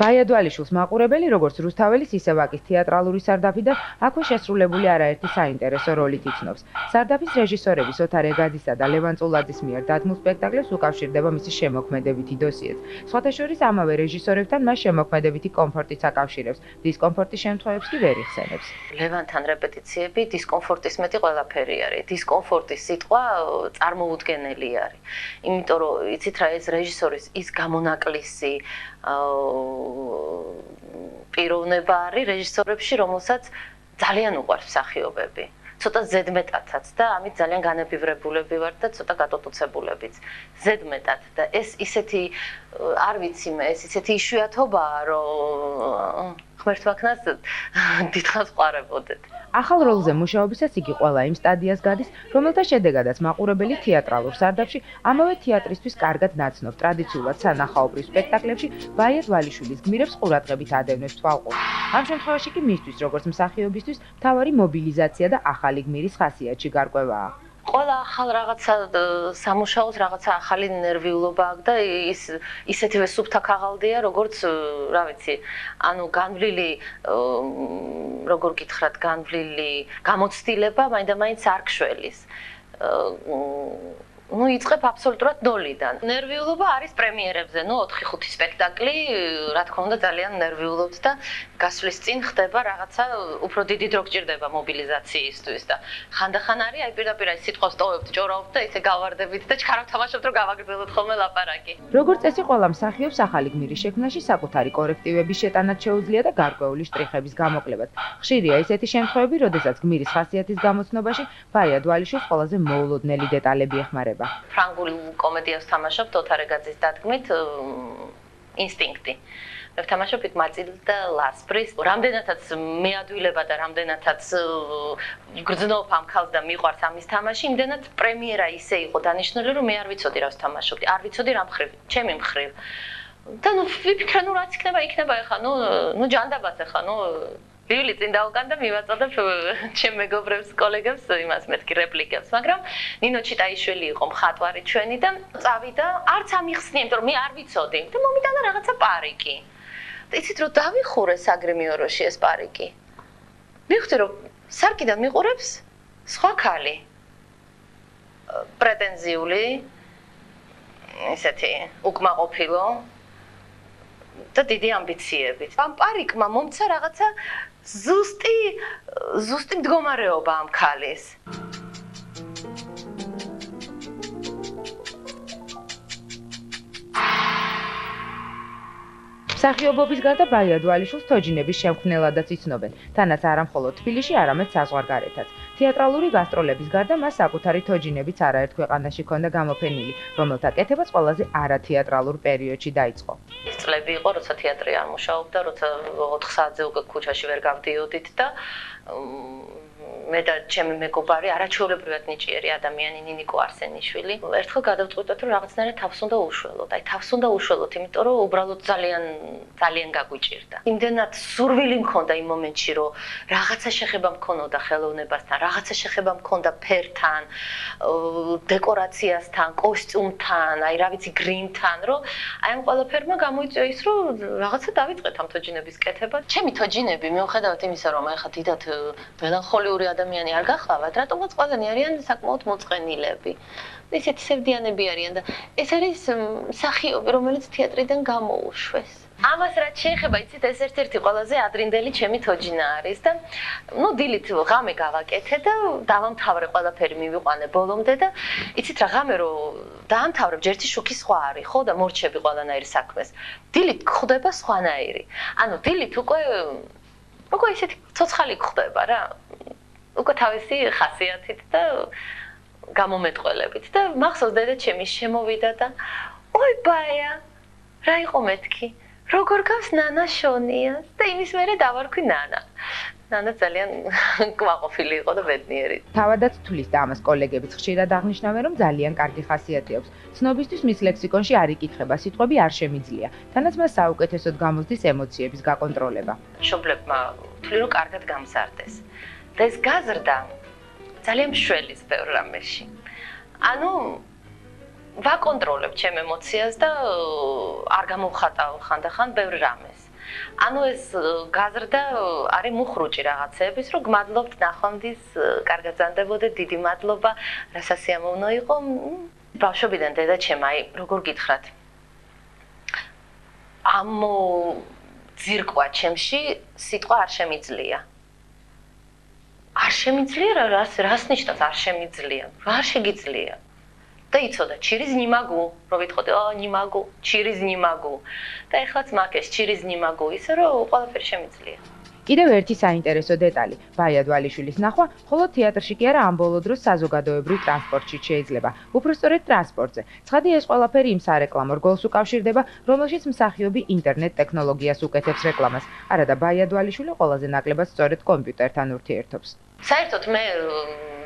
ბაია დვალიშვილს მაყურებელი როგორც რუსთაველის ისე ვაკის თეატრალური სარდაფიდან აქვე შესრულებული არაერთი საინტერესო როლით იცნობს. სარდაფის რეჟისორების ოთარ ეგაძისა და ლევან წულაძის მიერ დადგმულ სპექტაკლებს უკავშირდება მისი შემოქმედებითი დოსიეც. სხვათა შორის ამავე რეჟისორებთან მას შემოქმედებითი კომფორტიც აკავშირებს. დისკომფორტის შემთხვევებს კი ვერ იხსენებს. ლევანთან რეპეტიციები დისკომფორტის მეტი ყველაფერი არის. დისკომფორტის სიტყვა წარმოუდგენელი არის. იმიტომ რომ იცით რა ეს რეჟისორის ის გამონაკლისი პიროვნება არის რეჟისორებში, რომელსაც ძალიან უყვარს მსახიობები. ცოტა ზედმეტადაც და ამით ძალიან განებივრებულები ვარ და ცოტა გატოტუცებულებიც. ზედმეტად და ეს ისეთი არ ვიცი მე, ეს ისეთი იშვიათობაა, რომ ღმერთმაქნას დიდხანს ვყარებოდეთ. ახალ როლზე მუშაობისას იგი ყველა იმ სტადიას გადის, რომელთა შედეგადაც მაყურებელი თეატრალურ სარდაფში ამავე თეატრისთვის კარგად ნაცნობ ტრადიციულად სანახაობრივ სპექტაკლებში ბაია დვალიშვილის გმირებს ყურადღებით ადევნებს თვალყურს. ამ შემთხვევაში კი მისთვის როგორც მსახიობისთვის მთავარი მობილიზაცია და ახალი გმირის ხასიათში გარკვევაა. ყველა ახალ რაღაცა სამუშაოს რაღაცა ახალი ნერვიულობა აქვს და ისეთივე სუფთა ქაღალდია, როგორც რა ვიცი, ანუ განვლილი როგორ გითხრათ, განვლილი გამოცდილება მაინდა-მაინც არ გშველის. ну იწყებ აბსოლუტურად ნოლიდან. ნერვიულობა არის პრემიერებზე, ну 4-5 სპექტაკლი, რა თქმა უნდა, ძალიან ნერვიულობთ და გასვლის წინ ხდება რაღაცა უფრო დიდი დრო გჭირდება მობილიზაციისთვის და ხანდახან არის აი პირდაპირ აი სიტყვას ტოვებთ, ჭორავთ და ისე გავარდებით და ჩქარავ თამაშობთ რომ გავაგრძელოთ ხოლმე ლაპარაკი. როგორც წესი ყველა მსახიობს ახალი გმირის შექმნაში საკუთარი კორექტივების შეტანაც შეუძლია და გარკვეული შტრიხების გამოკლებაც. ხშირია ისეთი შემთხვევები, როდესაც გმირის ხასიათის გამოცნობაში ბაია დვალიშვილს ყველაზე მოულოდნელი დეტალები ეხმარება. ფრანგულ კომედიას თამაშობთ ოთარ ეგაძის დადგმით ინსტინქტი. მე ვთამაშობ იქ მატილდა ლასპრის. რამდენადაც მეადვილება და რამდენადაც გრძნობ ამ ქალს და მიყვარს ამის თამაში, იმდენად პრემიერა ისე იყო დანიშნული, რომ მე არ ვიცოდი რას ვთამაშობდი. არ ვიცოდი რა მხრივ, ჩემი მხრივ. და ნუ ვიფიქრე, ნუ რაც იქნება ეხა, ნუ ჯანდაბას ეხა, ნუ ლილი წინ დავკან და მივაწოდებ ჩემ მეგობრებს, კოლეგებს იმას მეთქი რეპლიკებს, მაგრამ ნინო ჩიტაიშვილი იყო მხატვარი ჩვენი და წავიდა, არც ამიხსნია, იმიტომ რომ მე არ ვიცოდი და მომიტანა რაღაცა პარიკი. იცით რომ დავიხურე საგრიმიოროში ეს პარიკი. მივხვდი რომ სარკიდან მიყურებს სხვა ქალი. პრეტენზიული ესეთი უკმაყოფილო და დიდი ამბიციებით. ამ პარიკმა მომცა რაღაცა ზუსტი მდგომარეობა ამ ქალის. მსახიობობის გარდა ბაია დვალიშვილს თოჯინების შემქმნელადაც იცნობენ, თანაც არა მხოლოდ თბილისში, არამედ საზღვარგარეთაც. თეატრალური გასტროლების გარდა მას საკუთარი თოჯინებიც არაერთ ქვეყანაში ჰქონდა გამოფენილი, რომელთა კეთებაც ყველაზე არათეატრალურ პერიოდში დაიწყო. ის წლები იყო, როცა თეატრი არ მუშაობდა, როცა 4 საათზე უკვე ქუჩაში ვერ გავდიოდით და მე და ჩემი მეგობარი არაჩვეულებრივად ნიჭიერი ადამიანი ნინიკო არსენიშვილი ერთხელ გადავწყვიტეთ რომ რაღაცნაირად თავს უნდა უშველოთ. აი თავს უნდა უშველოთ, იმიტომ რომ უბრალოდ ძალიან გაგვიჭირდა. იმდენად სურვილი მქონდა იმ მომენტში რომ რაღაცა შეხება მქონოდა ხელოვნებასთან, რაღაცა შეხება მქონდა ფერთან, დეკორაციასთან, კოსტიუმთან, აი რა ვიცი გრიმთან, რომ აი ამ ყველაფერმა გამოიწვია ის რომ რაღაცა დავიწყეთ ამ თოჯინების კეთება. ჩემი თოჯინები მიუხედავად იმისა რომ ეხლა დიდად მელანხოლიური ადამიანი არ გახლავთ, რატომაც ყველანი არიან საკმაოდ მოწყენილები. ისეთი სევდიანები არიან და ეს არის მსახიობი, რომელიც თეატრიდან გამოუშვეს. ამას რაც შეეხება, იცით, ეს ერთ-ერთი ყველაზე ადრინდელი ჩემი თოჯინა არის და დილით ღამე გავაკეთე და დავამთავრე ყველაფერი მივიყვანე ბოლომდე და იცით რა ღამე რომ დაამთავრებ ჯერთი შუქი სხვა არის, ხო და მორჩები ყველანაირი საქმეს. დილით ხდება სხვანაირი. ანუ დილით უკვე ისეთი ცოცხალი ხდება რა. უკვე თავისი ხასიათით და გამომეტყველებით და მახსოვს დედა ჩემი შემოვიდა და ой ბაია რა იყო მეთქი როგორ გავს ნანა შონიას და იმის მერე დავარქვი ნანა. ნანა ძალიან კვაყოფილი იყო და ბედნიერი. თავადაც თulis და ამას კოლეგებიც ხშირად აღნიშნავენ რომ ძალიან კარგი ხასიათი აქვს. ცნობისთვის მის ლექსიკონში არ იკითხება, სიტყვები არ შემიძლია. თანაც მას საუკეთესოდ გამოსდის ემოციების გაკონტროლება. მშობლებმა თვლი რომ კარგად გამზარდეს. და ეს გაზრდა ძალიან მშველის ბევრ რამეში. ანუ ვაკონტროლებ ჩემ ემოციას და არ გამოვხატავ ხანდახან ბევრ რამეს. ანუ ეს გაზრდა არის მუხრუჭი რაღაცების, რომ გმადლობთ ნახვამდის, კარგად ზანდებოდე, დიდი მადლობა, რა სასიამოვნო იყო. ბავშვობიდან დედა ჩემ აი როგორ გითხრათ. ამ ძირკვა ჩემში სიტყვა არ შემიძლია. არ შემიძლია რას ნიშნავს არ შემიძლია? რა არ შეგიძლია? და იცოდა через не могу, რომ ვიტყოდი, не могу, через не могу. და ეხლაც მაგ ეს через не могу, ისე რომ ყველაფერი შემიძლია. კიდევ ერთი საინტერესო დეტალი, ბაია დვალიშვილის ნახვა მხოლოდ თეატრში კი არა, ამ ბოლო დროს საზოგადოებრივ ტრანსპორტში შეიძლება. უფრო სწორედ ტრანსპორტზე. ცხადი ეს ყველაფერი იმ სარეკლამო რგოლს უკავშირდება, რომელშიც მსახიობი ინტერნეტ ტექნოლოგიას უკეთებს რეკლამას. არა და ბაია დვალიშვილი ყველაზე ნაკლებად სწორედ კომპიუტერთან ურთიერთობს. საერთოდ მე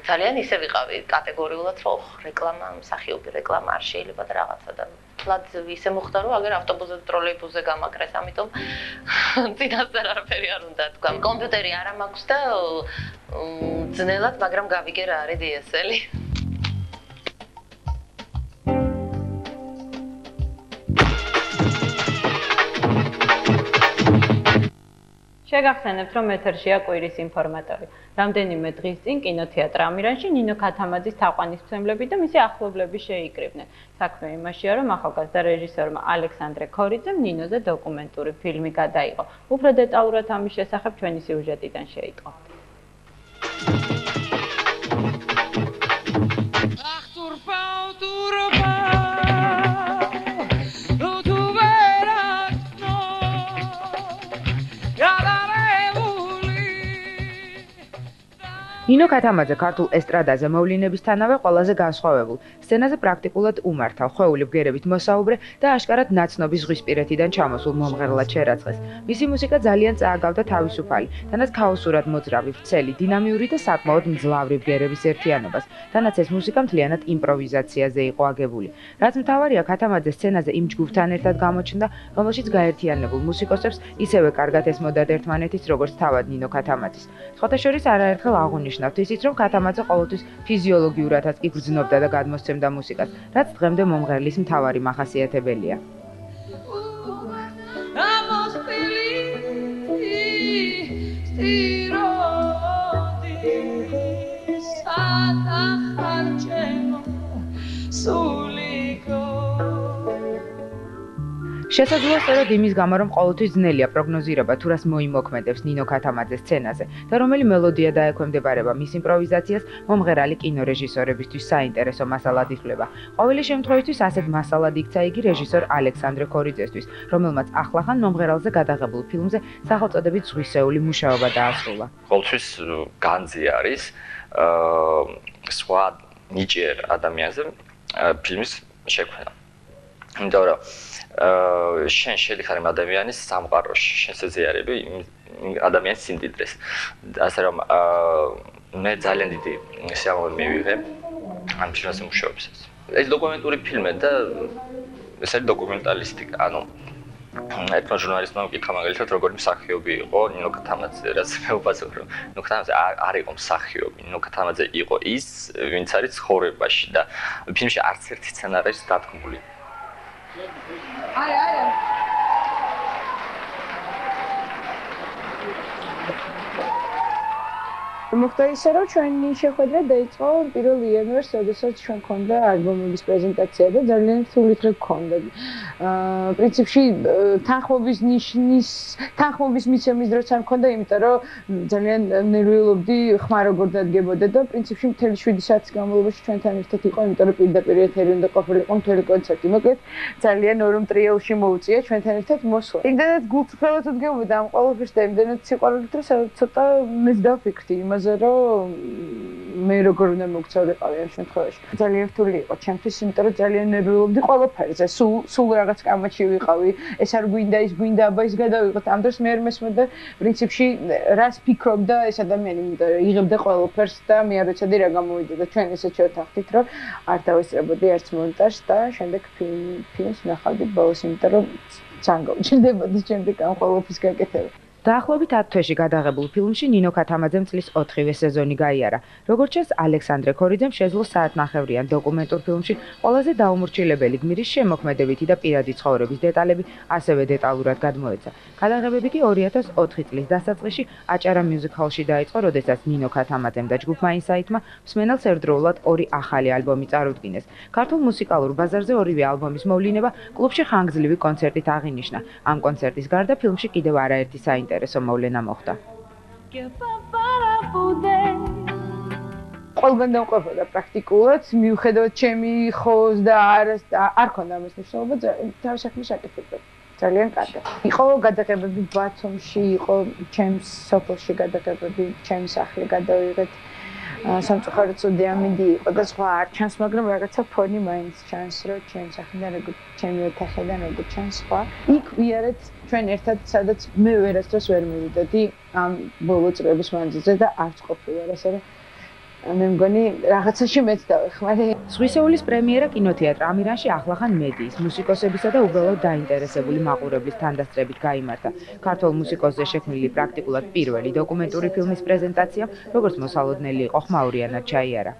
ძალიან ისე ვიყავი კატეგორიულად, რომ რეკლამა, მსახიობი რეკლამა არ შეიძლება და რაღაცა და თლად ისე მოხდა, რომ აგერ ავტობუსზე, ტროლეიბუსზე გამაკრეს, ამიტომ წინასწარ არაფერი არ უნდა თქვა. კომპიუტერი არ მაქვს და ძნელად, მაგრამ გავიგე რა არის DSL-ი. შეგახსენებთ, რომ ეთერშია კვირის ინფორმატორი. რამდენიმე დღის წინ კინოთეატრ ამირანში ნინო ქათამაძის თაყვანისმცემლები და მისი ახლობლები შეიკრიბნენ. საქმე იმაშია, რომ ახალგაზრდა რეჟისორმა ალექსანდრე ქორიძემ ნინოზე დოკუმენტური ფილმი გადაიღო. უფრო დეტალურად ამის შესახებ ჩვენი სიუჟეტიდან შეიტყობთ. ნინო ქათამაძე ქართულ ესტრადაზე მოვლენებისთანავე ყველაზე განსხვავებულ. სცენაზე პრაქტიკულად უმართავ, ხვეული ბგერებით მოსაუბრე და აშკარად ნაცნობი ზღვისპირეთიდან ჩამოსულ მომღერლად შერაცხეს. მისი მუსიკა ძალიან წააგავდა თავისუფალი, თანაც ქაოსურად მოძრავი, ვრცელი, დინამიური და საკმაოდ მძლავრი ბგერების ერთიანობას. თანაც ეს მუსიკა მთლიანად იმპროვიზაციაზე იყო აგებული. რაც მთავარია, ქათამაძე სცენაზე იმ ჯგუფთან ერთად გამოჩნდა, რომელშიც გაერთიანებულ მუსიკოსებს ისევე კარგად ესმოდათ ერთმანეთის, როგორც თავად ნინო ქათამაძის. სხვათა შორის არაერთხელ აღუნიშნავთ ისიც, რომ ქათამაძე ყოველთვის ფიზიოლოგიურადაც იგრძნობდა და გადმოსცემდა მუსიკას, რაც დღემდე მომღერლის მთავარი მახასიათებელია. შესაძლოა სწორედ იმის გამო, რომ ყოველთვის ძნელია პროგნოზირება თუ რას მოიმოქმედებს ნინო ქათამაძე სცენაზე და რომელი მელოდია დაექვემდებარება მის იმპროვიზაციას, მომღერალი კინორეჟისორებისთვის საინტერესო მასალად ითვლება. ყოველი შემთხვევისთვის ასეთ მასალად იქცა იგი რეჟისორ ალექსანდრე ქორიძესთვის, რომელმაც ახლახან მომღერალზე გადაღებულ ფილმზე სახელწოდებით ზღვისეული მუშაობა დაასრულა. ყოველთვის განძი არის სხვა ნიჭიერ ადამიანზე ფილმის შექმნა. იმიტომ რომ შენ შედიხარ იმ ადამიანის სამყაროში, შენ შეძიარები ადამიანის სიმდიდრეს. ასე რომ მე ძალიან დიდი სიამოვნებით მივიღე ამ ფილმზე მუშაობისას. ეს დოკუმენტური ფილმი და ეს არის დოკუმენტალისტიკა, ანუ ერთმა ჟურნალისტმა მკითხა მაგალითად როგორი მსახიობი იყო ნინო ქათამაძე, რაც მე ვფასებ რომ ნინო ქათამაძე არ იყო მსახიობი, ნინო ქათამაძე იყო ის, ვინც არის ცხოვრებაში და ფილმში არც ერთი სცენა არ არის დადგმული. მოხდა ისე, რომ ჩვენი შეხვედრა დაიწყო 1 იანვარს, როდესაც ჩვენ გქონდა ალბომების პრეზენტაცია და ძალიან რთული დღე გქონდა. პრინციპში თანხმობის ნიშნის, თანხმობის მიცემის დროც არ მქონდა, იმიტომ რომ ძალიან ნერვიულობდი, ხმა როგორ დადგებოდა და პრინციპში მთელი 7 საათის განმავლობაში ჩვენთან ერთად იყო, იმიტომ რომ პირდაპირ ეთერი უნდა ყოფილიყო მთელი კონცერტი. მოკლედ ძალიან ორ მტრიელში მოუწია ჩვენთან ერთად მოსვლა. იმდენად გულწრფელად უდგებოდა ამ ყველაფერს და იმდენად სიყვარულით, რომ ცოტა მეც დავფიქრდი იმაზე, რომ მე როგორ უნდა მოგწოდეყავი ამ შემთხვევაში. ძალიან რთული იყო ჩემთვის, იმიტომ რომ ძალიან ნერვიულობდი ყველაფერზე. სულ რაღაც კამათში ვიყავი, ეს არ გვინდა, ის გვინდა, აბა ის გადავიღოთ. ამ დროს მე არ მესმოდა პრინციპში რას ფიქრობდა ეს ადამიანი, იმიტომ რომ იღებდა ყველაფერს და მე არ ვიცოდი რა გამოვიდა და ჩვენ ესე შევთანხმდით, რომ არ დავესწრებოდი არც მონტაჟს და შემდეგ ფილმს ნახავდი ბოლოს, იმიტომ რომ ძალიან გავჭირდებოდი შემდეგ ამ ყველაფრის გაკეთება. დაახლოებით 10 თვეში გადაღებულ ფილმში ნინო ქათამაძემ წლის 4-ვე სეზონი გაიარა. როგორც ჩანს, ალექსანდრე ქორიძემ შეძლო საათნახევრიან დოკუმენტურ ფილმში ყველაზე დაუმორჩილებელი გმირის შემოქმედებითი და პირადი ცხოვრების დეტალები ასევე დეტალურად გადმოეცა. გადაღებები კი 2004 წლის დასაწყისში აჭარა მიუზიკ-ჰოლში დაიწყო, როდესაც ნინო ქათამაძემ და ჯგუფ მაინსაიტმა მსმენელს ერთდროულად 2 ახალი ალბომი წარუდგინეს. ქართულ მუსიკალურ ბაზარზე ორივე ალბომის მოვლინება კლუბში ხანგრძლივი კონცერტით აღინიშნა. ამ კონცერტის გარდა ფილმში კიდევ არაერთი საინტერესო მოვლენა მოხდა. ყველგან დამყოფოდა პრაქტიკულად, მიუხედავად ჩემი ხოს და არ ქონდა ამის მნიშვნელობა, თავის საქმეს აკეთებდა. ძალიან კარგი. იყო გადაღებები ბათუმში, იყო ჩემს სოფელში გადაღებები, ჩემს სახლი გადავიღეთ. სამწუხაროდ ცუდი ამინდი იყო და სხვა არ ჩანს, მაგრამ რაღაცა ფონი მაინც ჩანს, რომ ჩემს სახლიდან როგორ ჩემი ოთახიდან როგორ ჩანს სხვა. იქ ვიარეთ ჩვენ ერთად, სადაც მე ვერასდროს ვერ მივიდოდი ამ ბოლო წლების მანძილზე და არც ყოფილვარ, ასე რომ მე მგონი რაღაცაში მეც დავეხმარე. ზღვისეულის პრემიერა კინოთეატრ ამირანში ახლახან მედიის, მუსიკოსებისა და უბრალოდ დაინტერესებული მაყურებლის თანდასწრებით გაიმართა. ქართულ მუსიკოსზე შექმნილი პრაქტიკულად პირველი დოკუმენტური ფილმის პრეზენტაცია, როგორც მოსალოდნელი იყო, ხმაურიანად ჩაიარა.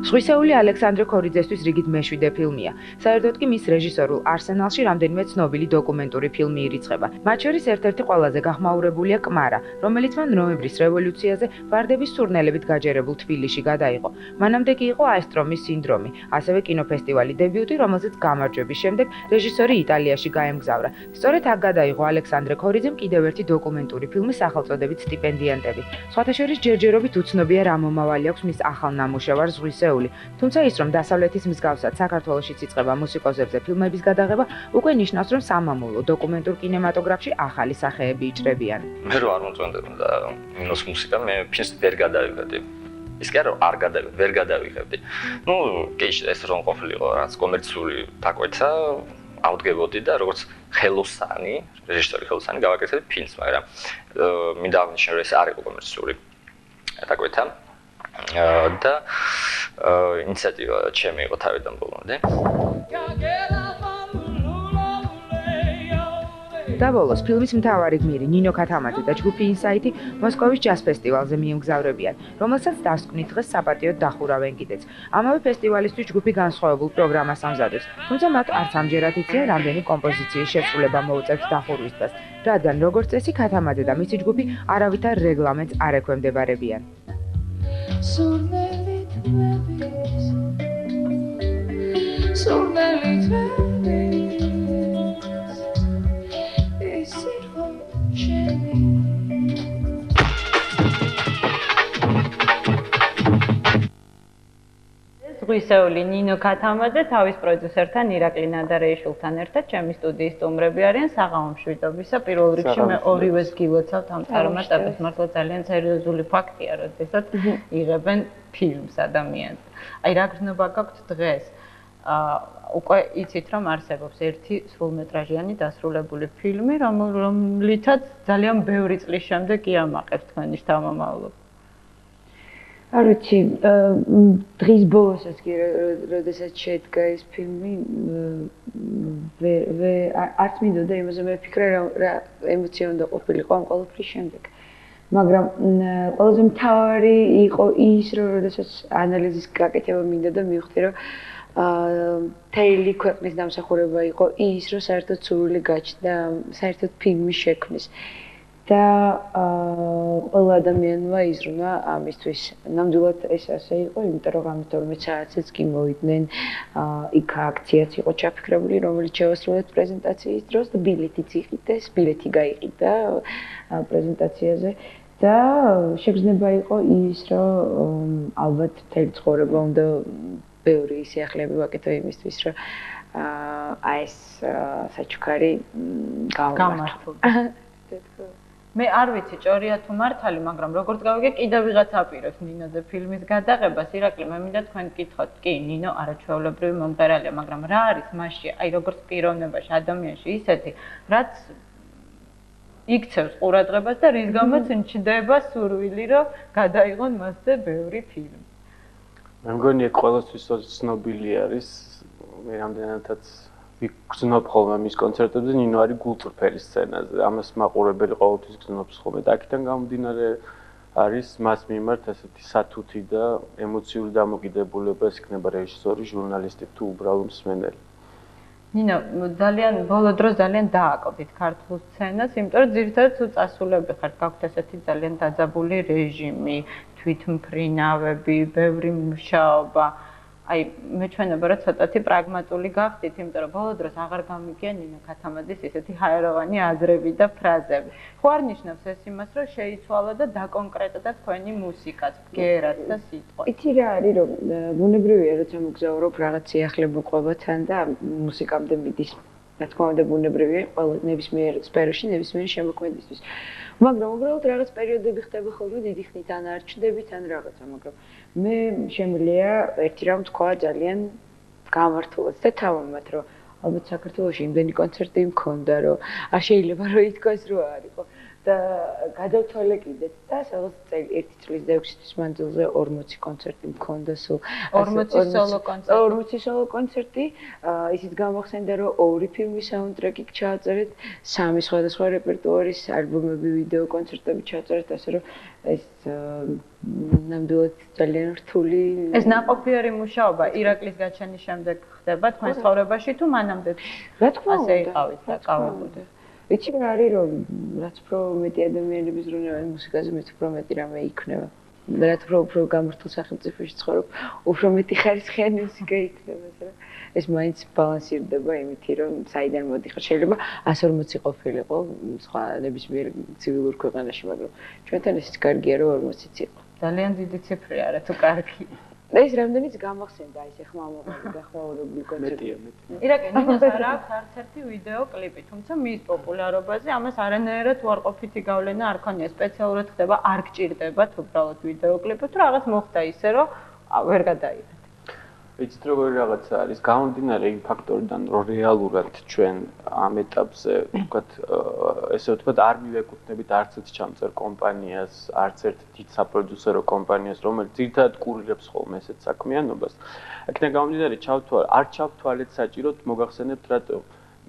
ზღვისეული ალექსანდრე ქორიძესთვის რიგით მე-7 ფილმია. საერთოდ კი მის რეჟისორულ არსენალში რამდენიმე ცნობილი დოკუმენტური ფილმი ირიცხება. მათ შორის ერთ-ერთი ყველაზე გახმაურებულია კმარა, რომელიც მან ნოემბრის რევოლუციაზე ვარდების სურნელებით გაჯერებულ თბილისში გადაიღო. მანამდე კი იყო აესტრომის სინდრომი, ასევე კინოფესტივალი დებიუტი, რომელზეც გამარჯვების შემდეგ რეჟისორი იტალიაში გაემგზავრა. სწორედ აქ გადაიღო ალექსანდრე ქორიძემ კიდევ ერთი დოკუმენტური ფილმი სახელწოდებით სტიპენდიანტები. სხვათა შორის ჯერჯერობით უცნობია რა მომავალი აქვს მის ახალ ნამუშევარ ზღვისეული. თუმცა ის, რომ დასავლეთის მსგავსად საქართველოშიც იწყება მუსიკოსებზე ფილმების გადაღება, უკვე ნიშნავს, რომ სამამულო დოკუმენტურ კინემატოგრაფში ახალი სახეები იჭრებიან. მე რო არ მომწონდებოდა ნინოს მუსიკა, მე ფილმს ვერ გადავიღებდი. ის კი არა, ვერ გადავიღებდი. ნუ კი ეს რომ ყოფილიყო რაც კომერციული დაკვეთა, ავდგებოდი და როგორც ხელოსანი, რეჟისორი ხელოსანი გავაკეთებდი ფილმს, მაგრამ მინდა აღნიშნო, რომ ეს არ იყო კომერციული დაკვეთა. და ინიციატივა ჩემი იყო თავიდან ბოლომდე. და ბოლოს ფილმის მთავარი გმირი ნინო ქათამაძე და ჯგუფი ინსაიტი მოსკოვის ჯაზ ფესტივალზე მიემგზავრებიან, რომელსაც დასკვნის დღეს საპატიოდ დახურავენ კიდეც. ამავე ფესტივალისთვის ჯგუფი განსხვავებულ პროგრამას ამზადებს, თუმცა მათ არც ამჯერად იციან, რამდენი კომპოზიციის შესრულება მოუწევთ დახურვის დღეს, რადგან როგორც წესი ქათამაძე და მისი ჯგუფი არავითარ რეგლამენტს არ ექვემდებარებიან. ზღვისეული ნინო ქათამაძე თავის პროდიუსერთან ირაკლი ნადარეიშვილთან ერთად ჩემი სტუდიის სტუმრები არიან საღამო მშვიდობისა. პირველ რიგში მე ორივეს გილოცავთ ამ წარმატებას. მართლა ძალიან სერიოზული ფაქტია, როდესაც იღებენ ფილმს ადამიანს. აი რა გრძნობა გაქვთ დღეს? უკვე იცით რომ არსებობს ერთი სრულმეტრაჟიანი დასრულებული ფილმი, რომლითაც ძალიან ბევრი წლის შემდეგ იამაყებს თქვენი შთამომავლობა. არ ვიცი, დღის ბოლოსაც კი როდესაც შედგა ეს ფილმი, არც მინდოდა იმაზე მევფიქრე რა ემოცია უნდა ყოფილიყო ამ ყველაფრის შემდეგ. მაგრამ ყველაზე მთავარი იყო ის, რომ როდესაც ანალიზის გაკეთება მინდა და მივხვდი, რომ მთელი ქვეყნის დამსახურება იყო ის, რომ საერთოდ სურვილი გაჩნდა საერთოდ ფილმის შექმნის. და ყველა ადამიანმა იზრუნა ამისთვის. ნამდვილად ეს ასე იყო, იმიტომ რომ ამ 12 საათზეც კი მოვიდნენ, იქ აქციაც იყო ჩაფიქრებული, რომელიც შევასრულეთ პრეზენტაციის დროს და ბილეთიც იყიდეს, ბილეთი გაიყიდა პრეზენტაციაზე და შეგრძნება იყო ის, რომ ალბათ მთელი ცხოვრება უნდა ბევრი სიახლეები ვაკეთო იმისთვის, რომ ეს საჩუქარი გამართულდა. მე არ ვიცი ჭორია თუ მართალი, მაგრამ როგორც გავიგე, კიდევ ვიღაც აპირებს ნინოზე ფილმის გადაღებას. ირაკლი, მე მინდა თქვენ გითხოთ, კი, ნინო არაჩვეულებრივი მომღერალია, მაგრამ რა არის მასში, აი როგორც პიროვნებაში, ადამიანში ისეთი, რაც იქცევს ყურადღებას და რის გამოც ნჩდება სურვილი, რომ გადაიღონ მასზე ბევრი ფილმი. მე მგონი ეგ ყველასთვის ცნობილი არის, მე რამდენადაც ვიგრძნობ ხოლმე მის კონცერტებზე, ნინო არის გულწრფელი სცენაზე. ამას მაყურებელი ყოველთვის გრძნობს ხოლმე და აქედან გამომდინარე არის მას მიმართ ასეთი სათუთი და ემოციური დამოკიდებულება, ეს იქნება რეჟისორი, ჟურნალისტი თუ უბრალო მსმენელი. ნინო, ძალიან ბოლო დროს ძალიან დააკვდით ქართულ სცენას, იმიტომ რომ ძირითადად თუ წასულები ხართ, გაქვთ ესეთი ძალიან დაძაბული რეჟიმი, თვითმფრინავები, ბევრი მუშაობა. აი, მეჩვენება რომ ცოტათი პრაგმატული გახდით, იმიტომ რომ ბოლო დროს აღარ გამიგია ნინო ქათამაძის ესეთი ჰაეროვანი აზრები და ფრაზები. ხო არ ნიშნავს ეს იმას, რომ შეიცვალა და დაკონკრეტდა თქვენი მუსიკაც, ბგერაც და სიტყვა. იცი რა არის, რომ ბუნებრივია, როცა მოგზაურობ რაღაც სიახლე მოყვებათან და მუსიკამდე მიდის. რა თქმა უნდა, ბუნებრივია ყველა ნებისმიერ სფეროში, ნებისმიერი შემოქმედისთვის. მაგრამ უბრალოდ რაღაც პერიოდები ხდება ხოლმე დიდი ხნით ან არ ჩნდებით ან რაღაცა, მაგრამ მე შემიძლია ერთი რამ თქვა ძალიან გამართულად და თავმოყრად, რომ ალბათ საქართველოში იმდენი კონცერტი მქონდა, რომ არ შეიძლება რომ ითქვას, რომ არ იყო და გადავთვალე კიდეც და სადღაც ერთი წლის და 6 თვის მანძილზე 40 კონცერტი მქონდა სულ 40 სოლო კონცერტი 40 სოლო კონცერტი ისიც გამახსენდა რომ 2 ფილმის საუნდტრეკი ჩააწერეთ 3 სხვადასხვა რეპერტუარის ალბომები ვიდეო კონცერტები ჩააწერეთ ასე რომ ეს ნამდვილად ძალიან რთული ეს ნაყოფიერი მუშაობა ირაკლის გაჩენის შემდეგ ხდება თქვენ ცხოვრებაში თუ მანამდე რა თქმა უნდა ასე იყავით და ყავებოდეთ ვიცი რა არის რომ რაც უფრო მეტი ადამიანების ზრუნავენ მუსიკაზე მეც უფრო მეტი რამე იქნება რაც უფრო გამართულ სახელმწიფოში ცხოვრობ უფრო მეტი ხარისხიანი მუსიკა იქნება რა ეს მაინც ბალანსირდება იმითი რომ საიდან მოდიხარ შეიძლება 140 ყოფილიყო სხვა ნებისმიერ ცივილურ ქვეყანაში მაგრამ ჩვენთან ეს კარგია რომ 40 იყო ძალიან დიდი ციფრი არა თუ კარგი ეს რამდენიც გამახსენდა ის ხმამაღალი გახმაურებული კონცერტი. ირაკლი ნინოს არ აქვს არც ერთი ვიდეო კლიპი, თუმცა მის პოპულარობაზე ამას არანაირად უარყოფითი გავლენა არ ქონია. სპეციალურად ხდება, არ გჭირდებათ უბრალოდ ვიდეო კლიპი, თუ რაღაც მოხდა ისე, რომ ვერ გადაიღეთ. ვიცით როგორი რაღაცა არის, გამომდინარე იმ ფაქტორიდან, რომ რეალურად ჩვენ ამ ეტაპზე, ვთქვათ, ესე ვთქვათ, არ მივეკუთვნებით არც ერთ ჩამწერ კომპანიას, არც ერთ დიდ საპროდიუსერო კომპანიას, რომელიც ძირითადად კურირებს ხოლმე ესეთ საქმიანობას. აქედან გამომდინარე, არ ჩავთვალეთ საჭიროდ, მოგახსენებთ რატო?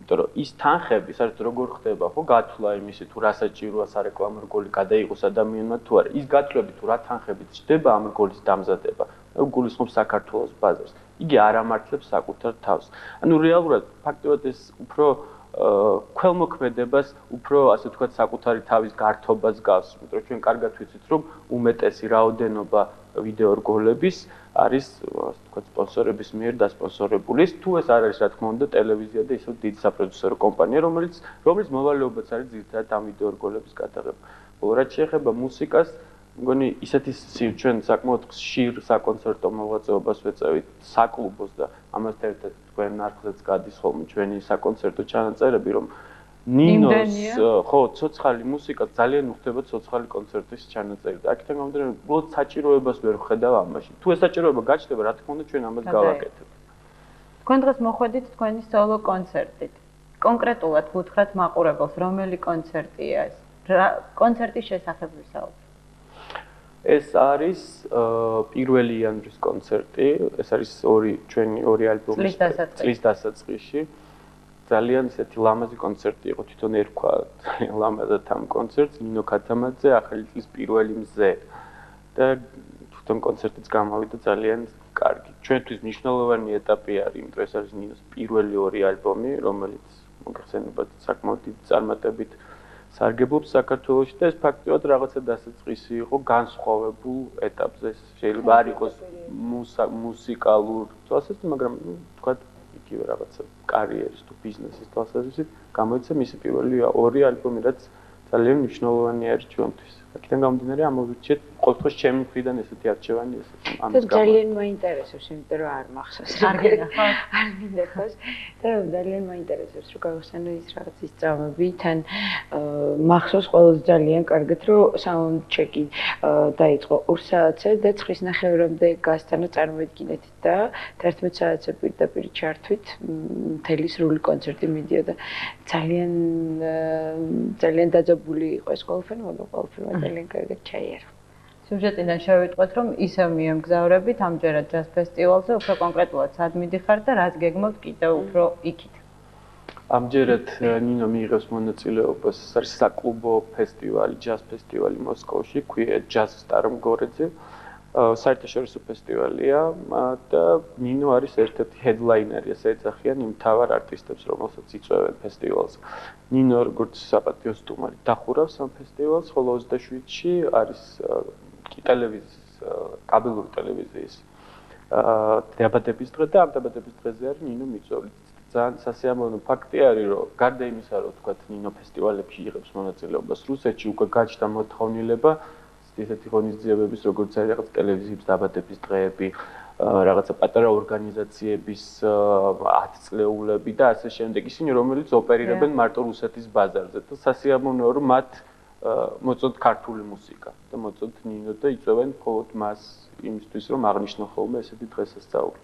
იმიტომ რომ ის თანხები, საერთოდ როგორ ხდება, ხო, გათვლა იმისი თუ რა საჭიროა სარეკლამო რგოლი გადაიღოს ადამიანმა თუ არა, ის გათვლები თუ რა თანხებით ჩდება ამ რგოლის დამზადება, გულისხმობს საქართველოს ბაზარს. იგი არ ამართლებს საკუთარ თავს. ანუ რეალურად ფაქტობრივად ეს უფრო ქველმოქმედებას, უფრო ასე ვთქვათ, საკუთარი თავის გართობას გავს, იმიტომ რომ ჩვენ კარგად ვიცით, რომ უმეტესი რაოდენობა ვიდეო რგოლების არის, ასე ვთქვათ, სპონსორების მიერ დასპონსორებული. თუ ეს არ არის, რა თქმა უნდა, ტელევიზია და ისევ დიდი საპროდიუსერო კომპანია, რომელიც მოვალეობაც არის ძირითადად ამ ვიდეო რგოლების გადაღება. ხოლო რაც შეეხება მუსიკას, მგონი ისეთი ჩვენ საკმაოდ ხშირ საკონცერტო მოღვაწეობას ვეწევით საკლუბოს და ამასთან ერთად თქვენ არხზეც გადის ხოლმე ჩვენი საკონცერტო ჩანაწერები, რომ ნინოს ხო ცოცხალი მუსიკა ძალიან უხდება ცოცხალი კონცერტის ჩანაწერი და აქედან გამომდინარე უბრალოდ საჭიროებას ვერ ვხედავ ამაში. თუ ეს საჭიროება გაჩნდება, რა თქმა უნდა ჩვენ ამას გავაკეთებთ. თქვენ დღეს მოხვედით თქვენი სოლო კონცერტით. კონკრეტულად გითხრათ მაყურებელს, რომელი კონცერტია ეს? კონცერტის შესახებ ვისაუბრეთ. ეს არის პირველი იანვრის კონცერტი, ეს არის ჩვენი ორი ალბომის წლის დასაწყისში. ძალიან ისეთი ლამაზი კონცერტი იყო, თვითონ ერქვა ძალიან ლამაზად ამ კონცერტს, ნინო ქათამაძე, ახალი წლის პირველი მზე. და თვითონ კონცერტიც გამოვიდა ძალიან კარგი. ჩვენთვის მნიშვნელოვანი ეტაპი არის, იმიტომ რომ ეს არის ნინოს პირველი ორი ალბომი, რომელიც მოგეხსენებათ საკმაოდ დიდი წარმატებით სარგებლობს საქართველოში და ეს ფაქტობრივად რაღაცა დასაწყისი იყო განსხვავებულ ეტაპზე. შეიძლება არ იყოს მუსიკალურ თვალსაზრისით, მაგრამ თქვა იგივე რაღაცა კარიერის თუ ბიზნესის თვალსაზრისით გამოიცა მისი პირველი ორი ალბომი, რაც ძალიან მნიშვნელოვანი არის ჩვენთვის. აქედან გამომდინარე ამოვირჩიეთ ყოველთვის ჩემი მხრიდან ესეთი არჩევანი ამის გამო. ძალიან მაინტერესებს, იმიტომ რომ არ მახსოვს. არ მინდა ხოს და ძალიან მაინტერესებს, რომ გავხსენო ის რაღაც ის წამები, თან მახსოვს ყველაზე ძალიან კარგად, რომ საუნდ ჩეკი დაიწყო 2 საათზე და 9:30-მდე გასტანა წარმოედგინეთ და 11 საათზე პირდაპირ ჩართვით მთელი სრული კონცერტი მიდიოდა. ძალიან დაძაბული იყო ეს ყველაფერი, მაგრამ ყველაფერი ძალიან კარგად ჩაიარა. სიუჟეტიდან შევიტყვეთ, რომ ისევ მიემგზავრებით ამჯერად ჯაზ ფესტივალზე, უფრო კონკრეტულად სად მიდიხართ და რაც გეგმავთ კიდევ უფრო იქით. ამჯერად ნინო მიიღებს მონაწილეობას, ეს არის საკლუბო ფესტივალი, ჯაზ ფესტივალი მოსკოვში, ქვია ჯაზ სტარომ გორეძე. საერთაშორისო ფესტივალია და ნინო არის ერთ-ერთი ჰედლაინერი, ასე ეძახიან იმ მთავარ არტისტებს, რომელსაც იწვევენ ფესტივალს. ნინო როგორც საპატიო სტუმარი დახურავს ამ ფესტივალს, ხოლო 27-ში არის ტელევიზიის, კაბელური ტელევიზიის დაბადების დღე და ამ დაბადების დღეზე არის ნინო მიწვეული. ძალიან სასიამოვნო ფაქტი არის, რომ გარდა იმისა, რომ თქვა ნინო ფესტივალებში იღებს მონაწილეობას რუსეთში, უკვე გაჩნდა მოთხოვნილება ესეთი ღონისძიებების, როგორც არის რაღაც ტელევიზიის დაბადების დღეები, რაღაცა პატარა ორგანიზაციების 10 წლეულები და ასე შემდეგ, ისინი რომელიც ოპერირებენ მარტო რუსეთის ბაზარზე და სასიამოვნოა, რომ მათ მოწონთ ქართული მუსიკა და მოწონთ ნინო და იწვევენ მხოლოდ მას იმისთვის, რომ აღნიშნონ ხოლმე ესეთი დღესასწაული.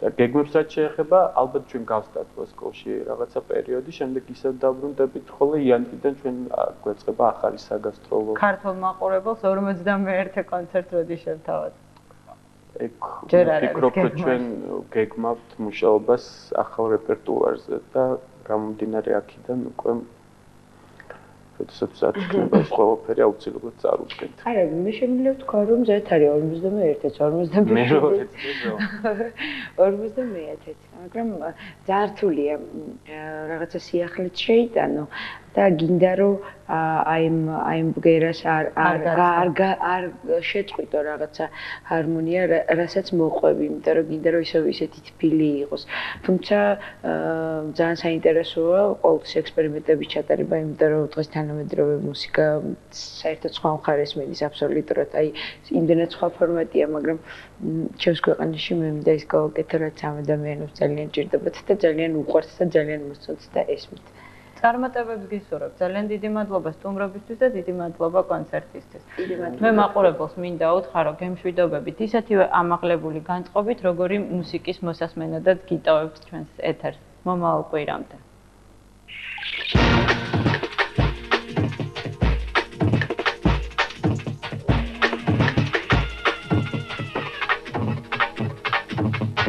და გეგმებს რაც შეეხება, ალბათ ჩვენ გავსტართ მოსკოვში რაღაცა პერიოდი, შემდეგ ისევ დავბრუნდებით, ხოლო იანვრიდან ჩვენ გვეწყება ახალი საგასტროლო. ქართულ მაყურებელს 51 კონცერტ როდი შევთავაზეთ? ფიქრობ, რომ ჩვენ გეგმავთ მუშაობას ახალ რეპერტუარზე და გამომდინარე აქედან უკვე როდესაც იქნება ეს ყველაფერი აუცილებლად წარუდგენთ. არა, მე შემიძლია ვთქვა, რომ ზეთ არის 51-ით, 51-ით, მაგრამ ძალიან რთულია რაღაცა სიახლეც შეიტანო და გინდა რომ აი ბგერას არ შეწყვიტო რაღაცა ჰარმონია, რასაც მოყვები, იმიტომ რომ გინდა რომ ისეთი თბილი იყოს. თუმცა ძალიან საინტერესოა ყოველთვის ექსპერიმენტების ჩატარება, იმიტომ რომ დღეს თანამედროვე მუსიკა საერთოდ სხვა მხარეს მიდის აბსოლუტურად. აი იმდენად სხვა ფორმატია, მაგრამ ჩემს ქვეყანაში მე მინდა ის გავაკეთო, რაც ამ ადამიანებს ძალიან ჭირდებათ და ძალიან უყვარს და ძალიან მოსწონს და ესმით. წარმატებებს გისურვებ. ძალიან დიდი მადლობა სტუმრობისთვის და დიდი მადლობა კონცერტისთვის. მე მაყურებელს მინდა უთხრა, გემშვიდობებით ისეთივე ამაღლებული განწყობით, როგორი მუსიკის მოსასმენადაც გიტოვებთ ჩვენს ეთერს. მომავალ კვირამდე.